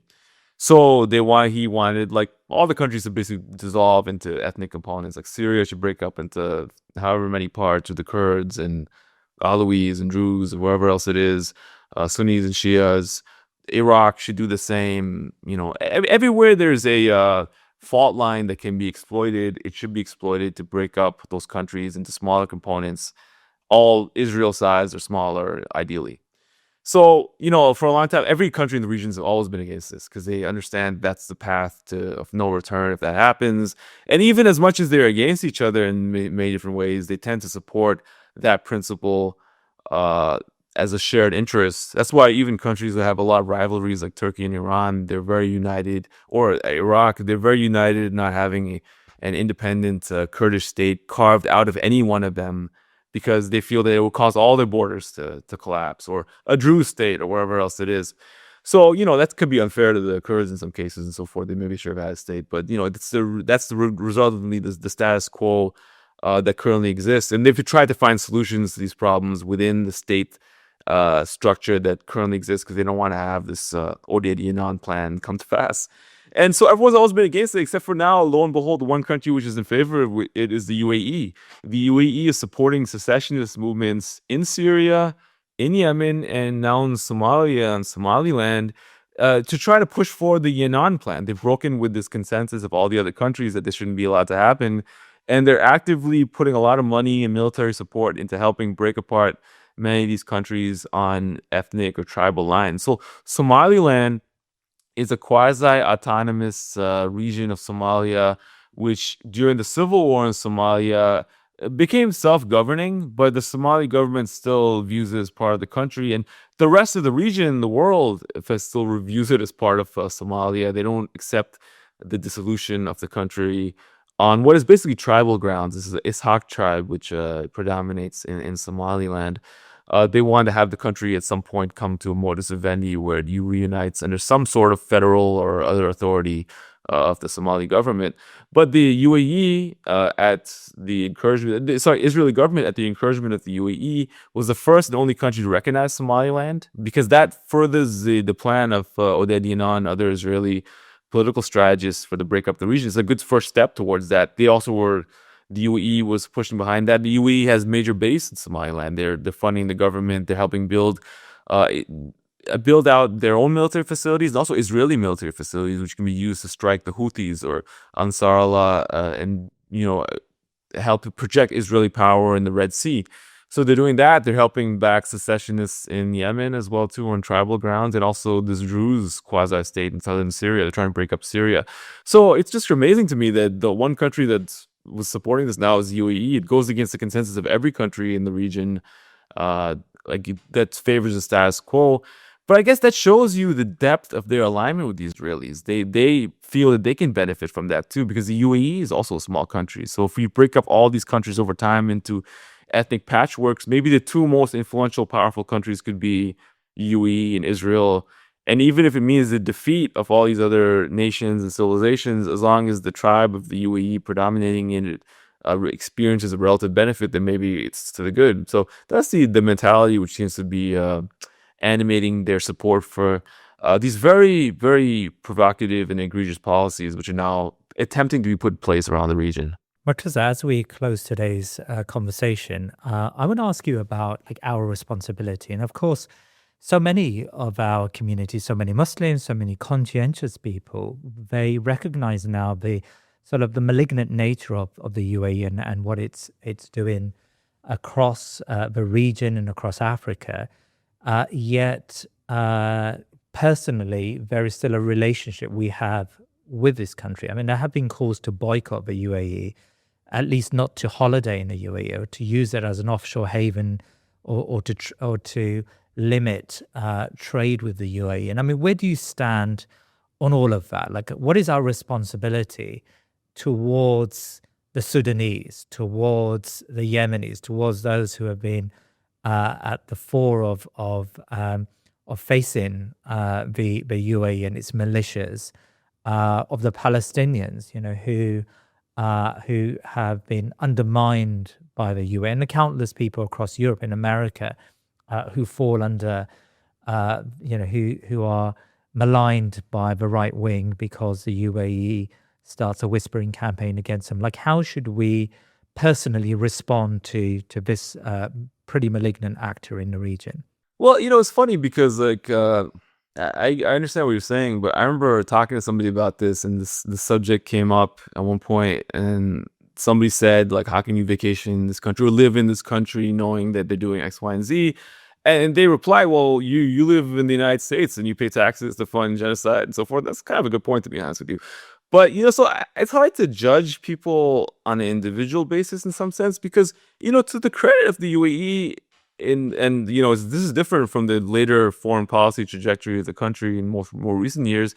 So he wanted like all the countries to basically dissolve into ethnic components. Like Syria should break up into however many parts, with the Kurds and Alawis and Druze and wherever else it is, Sunnis and Shias. Iraq should do the same. Everywhere there's a fault line that can be exploited, it should be exploited to break up those countries into smaller components, all Israel size or smaller, ideally. So, for a long time, every country in the regions have always been against this because they understand that's the path of no return if that happens. And even as much as they're against each other in many different ways, they tend to support that principle as a shared interest. That's why even countries that have a lot of rivalries like Turkey and Iran, they're very united, or Iraq, they're very united in not having an independent Kurdish state carved out of any one of them, because they feel that it will cause all their borders to collapse, or a Druze state, or wherever else it is. So, that could be unfair to the Kurds in some cases and so forth. They maybe should have had a state, but that's the result of the status quo that currently exists. And they've tried to find solutions to these problems within the state structure that currently exists, because they don't want to have this Oded plan come to pass. And so everyone's always been against it, except for now, lo and behold, the one country which is in favor of it is the UAE. The UAE is supporting secessionist movements in Syria, in Yemen, and now in Somalia and Somaliland, to try to push forward the Yemen plan. They've broken with this consensus of all the other countries that this shouldn't be allowed to happen. And they're actively putting a lot of money and military support into helping break apart many of these countries on ethnic or tribal lines. So Somaliland is a quasi-autonomous region of Somalia, which during the civil war in Somalia became self-governing, but the Somali government still views it as part of the country. And the rest of the region, the world, if it still views it as part of Somalia. They don't accept the dissolution of the country on what is basically tribal grounds. This is the Ishaq tribe, which predominates in Somaliland. They want to have the country at some point come to a modus vivendi where it reunites under some sort of federal or other authority of the Somali government. But the UAE, Israeli government at the encouragement of the UAE, was the first and only country to recognize Somaliland, because that furthers the plan of Oded Yinon and other Israeli political strategists for the breakup of the region. It's a good first step towards that. The UAE was pushing behind that. The UAE has major base in Somaliland. They're funding the government. They're helping build out their own military facilities, and also Israeli military facilities, which can be used to strike the Houthis or Ansar Allah, and help to project Israeli power in the Red Sea. So they're doing that. They're helping back secessionists in Yemen as well too, on tribal grounds, and also this Druze quasi-state in southern Syria. They're trying to break up Syria. So it's just amazing to me that the one country that was supporting this now is UAE. It goes against the consensus of every country in the region, that favors the status quo. But I guess that shows you the depth of their alignment with the Israelis. They feel that they can benefit from that too, because the UAE is also a small country. So if we break up all these countries over time into ethnic patchworks, maybe the two most influential, powerful countries could be UAE and Israel. And even if it means the defeat of all these other nations and civilizations, as long as the tribe of the UAE predominating in it experiences a relative benefit, then maybe it's to the good. So that's the mentality which seems to be animating their support for these very, very provocative and egregious policies, which are now attempting to be put in place around the region. Murtaza, as we close today's conversation, I want to ask you about our responsibility. And of course, so many of our communities, so many Muslims, so many conscientious people, they recognize now the sort of the malignant nature of the UAE and what it's doing across the region and across Africa. Yet, personally, there is still a relationship we have with this country. I mean, there have been calls to boycott the UAE, at least not to holiday in the UAE, or to use it as an offshore haven, or to limit trade with the UAE. And I mean, where do you stand on all of that? Like, what is our responsibility towards the Sudanese, towards the Yemenis, towards those who have been at the fore of facing the UAE and its militias, of the Palestinians, who have been undermined by the UN, and the countless people across Europe and America who fall under, who are maligned by the right wing because the UAE starts a whispering campaign against them. Like, how should we personally respond to this pretty malignant actor in the region? Well, it's funny because I understand what you're saying, but I remember talking to somebody about this, and the subject came up at one point, and somebody said, like, how can you vacation in this country or live in this country knowing that they're doing X, Y, and Z? And they reply, well, you live in the United States and you pay taxes to fund genocide and so forth. That's kind of a good point, to be honest with you. But, so it's hard to judge people on an individual basis in some sense, because, to the credit of the UAE, and this is different from the later foreign policy trajectory of the country in more recent years.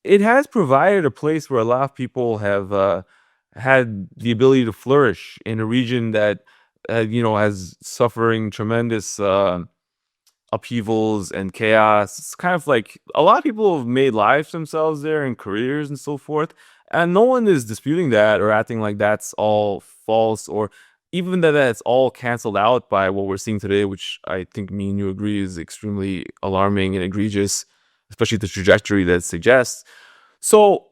It has provided a place where a lot of people have had the ability to flourish in a region that has suffering tremendous upheavals and chaos. It's kind of like a lot of people have made lives for themselves there and careers and so forth. And no one is disputing that or acting like that's all false, or even that that's all canceled out by what we're seeing today, which I think me and you agree is extremely alarming and egregious, especially the trajectory that it suggests. So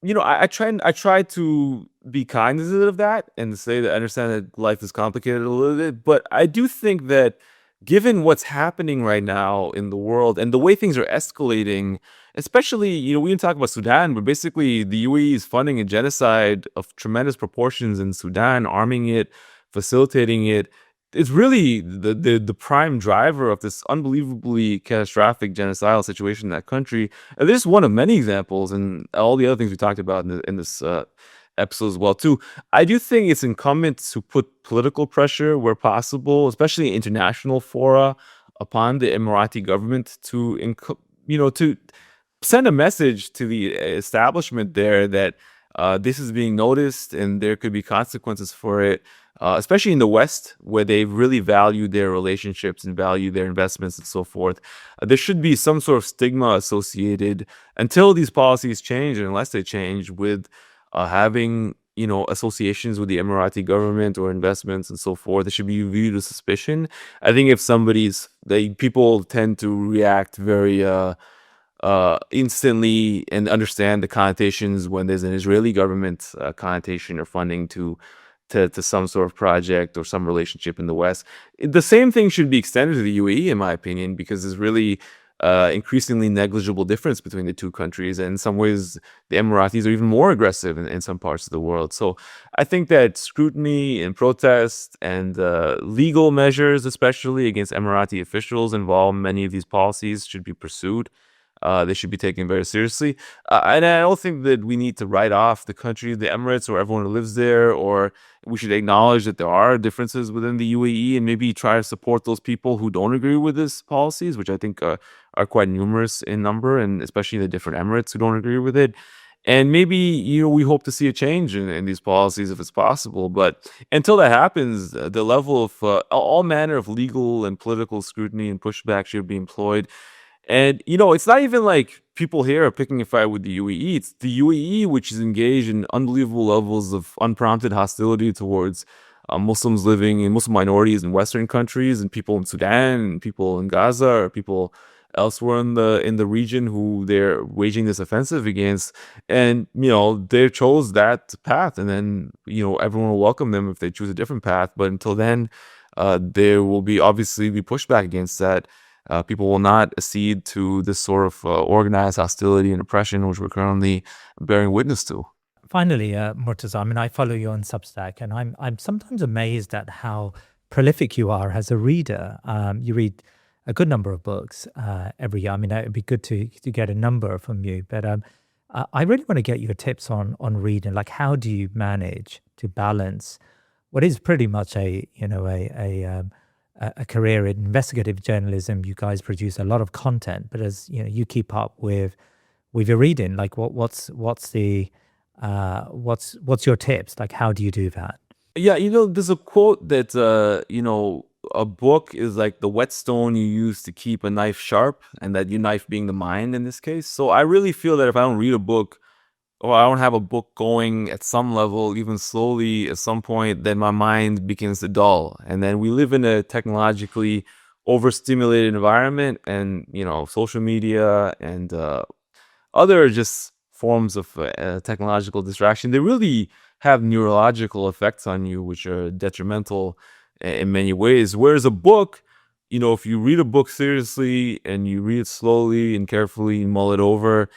I try to be cognizant of that and to say that I understand that life is complicated a little bit, but I do think that given what's happening right now in the world and the way things are escalating, especially, we didn't talk about Sudan, but basically the UAE is funding a genocide of tremendous proportions in Sudan, arming it, facilitating it. It's really the prime driver of this unbelievably catastrophic genocidal situation in that country. And this is one of many examples, and all the other things we talked about in this episode as well too. I do think it's incumbent to put political pressure where possible, especially international fora, upon the Emirati government to send a message to the establishment there that this is being noticed and there could be consequences for it, especially in the West, where they really value their relationships and value their investments and so forth. There should be some sort of stigma associated until these policies change, and unless they change, with having associations with the Emirati government or investments and so forth. It should be viewed with suspicion. I think if people tend to react very instantly and understand the connotations when there's an Israeli government connotation or funding to some sort of project or some relationship in the West. The same thing should be extended to the UAE, in my opinion, because there's really increasingly negligible difference between the two countries. And in some ways, the Emiratis are even more aggressive in some parts of the world. So I think that scrutiny and protest and legal measures, especially against Emirati officials involved in many of these policies, should be pursued. They should be taken very seriously. And I don't think that we need to write off the country, the Emirates, or everyone who lives there, or we should acknowledge that there are differences within the UAE and maybe try to support those people who don't agree with these policies, which I think are quite numerous in number, and especially the different Emirates who don't agree with it. And maybe, we hope to see a change in these policies if it's possible. But until that happens, the level of all manner of legal and political scrutiny and pushback should be employed. And, it's not even like people here are picking a fight with the UAE. It's the UAE which is engaged in unbelievable levels of unprompted hostility towards Muslims living in Muslim minorities in Western countries, and people in Sudan, and people in Gaza, or people elsewhere in the region who they're waging this offensive against. And, they chose that path. And then, everyone will welcome them if they choose a different path. But until then, there will obviously be pushback against that. People will not accede to this sort of organized hostility and oppression, which we're currently bearing witness to. Finally, Murtaza, I mean, I follow you on Substack, and I'm sometimes amazed at how prolific you are as a reader. You read a good number of books every year. I mean, it'd be good to get a number from you, but I really want to get your tips on reading. Like, how do you manage to balance what is pretty much a career in investigative journalism? You guys produce a lot of content, but as you keep up with your reading. Like, what's your tips? Like, how do you do that? Yeah, there's a quote that, a book is like the whetstone you use to keep a knife sharp, and that your knife being the mind in this case. So I really feel that if I don't read a book, or I don't have a book going at some level, even slowly at some point, then my mind begins to dull. And then we live in a technologically overstimulated environment, and, social media and other just forms of technological distraction. They really have neurological effects on you, which are detrimental in many ways. Whereas a book, if you read a book seriously and you read it slowly and carefully and mull it over,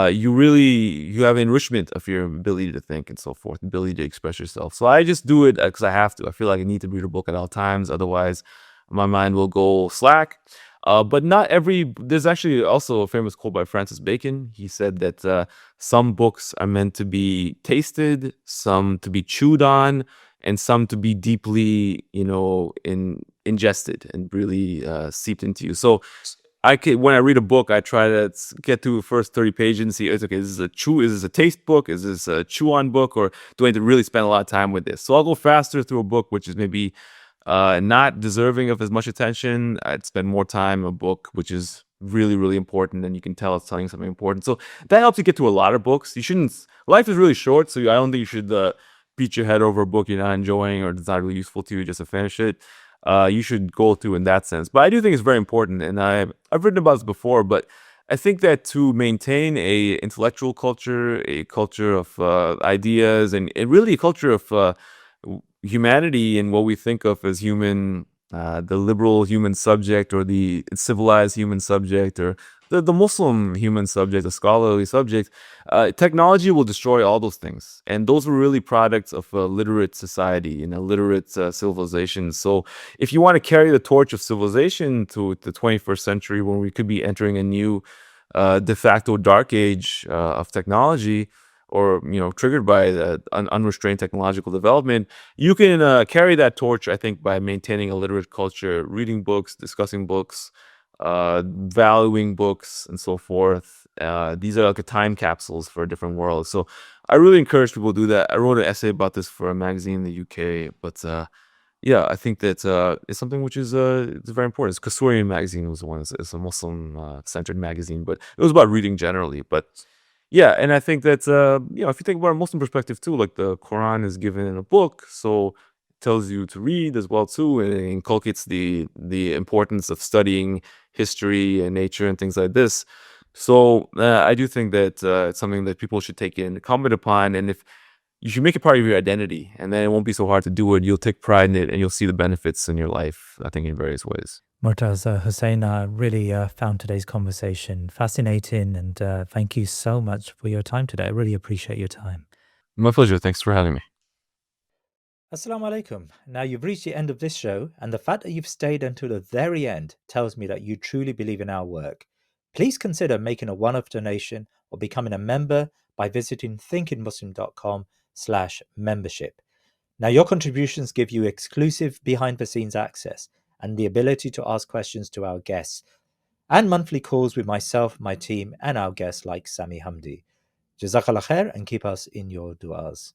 you have enrichment of your ability to think and so forth, ability to express yourself. So I just do it because I have to. I feel like I need to read a book at all times, otherwise my mind will go slack. But there's actually also a famous quote by Francis Bacon. He said that some books are meant to be tasted, some to be chewed on, and some to be deeply, ingested and really seeped into you. So when I read a book, I try to get through the first 30 pages and see, okay, is this a taste book? Is this a chew on book? Or do I need to really spend a lot of time with this? So I'll go faster through a book, which is maybe not deserving of as much attention. I'd spend more time a book, which is really, really important. And you can tell it's telling something important. So that helps you get through a lot of books. Life is really short. So I don't think you should beat your head over a book you're not enjoying or it's not really useful to you just to finish it. You should go through in that sense. But I do think it's very important, and I've written about this before, but I think that to maintain a intellectual culture, a culture of ideas, and really a culture of humanity and what we think of as human, the liberal human subject or the civilized human subject or the Muslim human subject, the scholarly subject, technology will destroy all those things. And those were really products of a literate society and a literate civilization. So if you want to carry the torch of civilization to the 21st century, when we could be entering a new de facto dark age of technology, or triggered by the unrestrained technological development, you can carry that torch, I think, by maintaining a literate culture, reading books, discussing books, valuing books, and so forth. These are like a time capsules for a different world. So I really encourage people to do that. I wrote an essay about this for a magazine in the UK, but yeah, I think that it's something which is it's very important. It's Kasurian magazine was the one. It's a Muslim centered magazine, but it was about reading generally. But yeah, and I think that if you think about a Muslim perspective too, like the Quran is given in a book, so it tells you to read as well too, and it inculcates the importance of studying history and nature and things like this. So I do think that it's something that people should take in, comment upon, and if you should make it part of your identity, and then it won't be so hard to do it. You'll take pride in it, and you'll see the benefits in your life, I think, in various ways. Murtaza Hussain, I really found today's conversation fascinating, and thank you so much for your time today. I really appreciate your time. My pleasure. Thanks for having me. Assalamu alaikum. Now you've reached the end of this show, and the fact that you've stayed until the very end tells me that you truly believe in our work. Please consider making a one-off donation or becoming a member by visiting thinkingmuslim.com/membership. Now your contributions give you exclusive behind-the-scenes access and the ability to ask questions to our guests, and monthly calls with myself, my team, and our guests like Sami Hamdi. Jazakallah khair, and keep us in your du'as.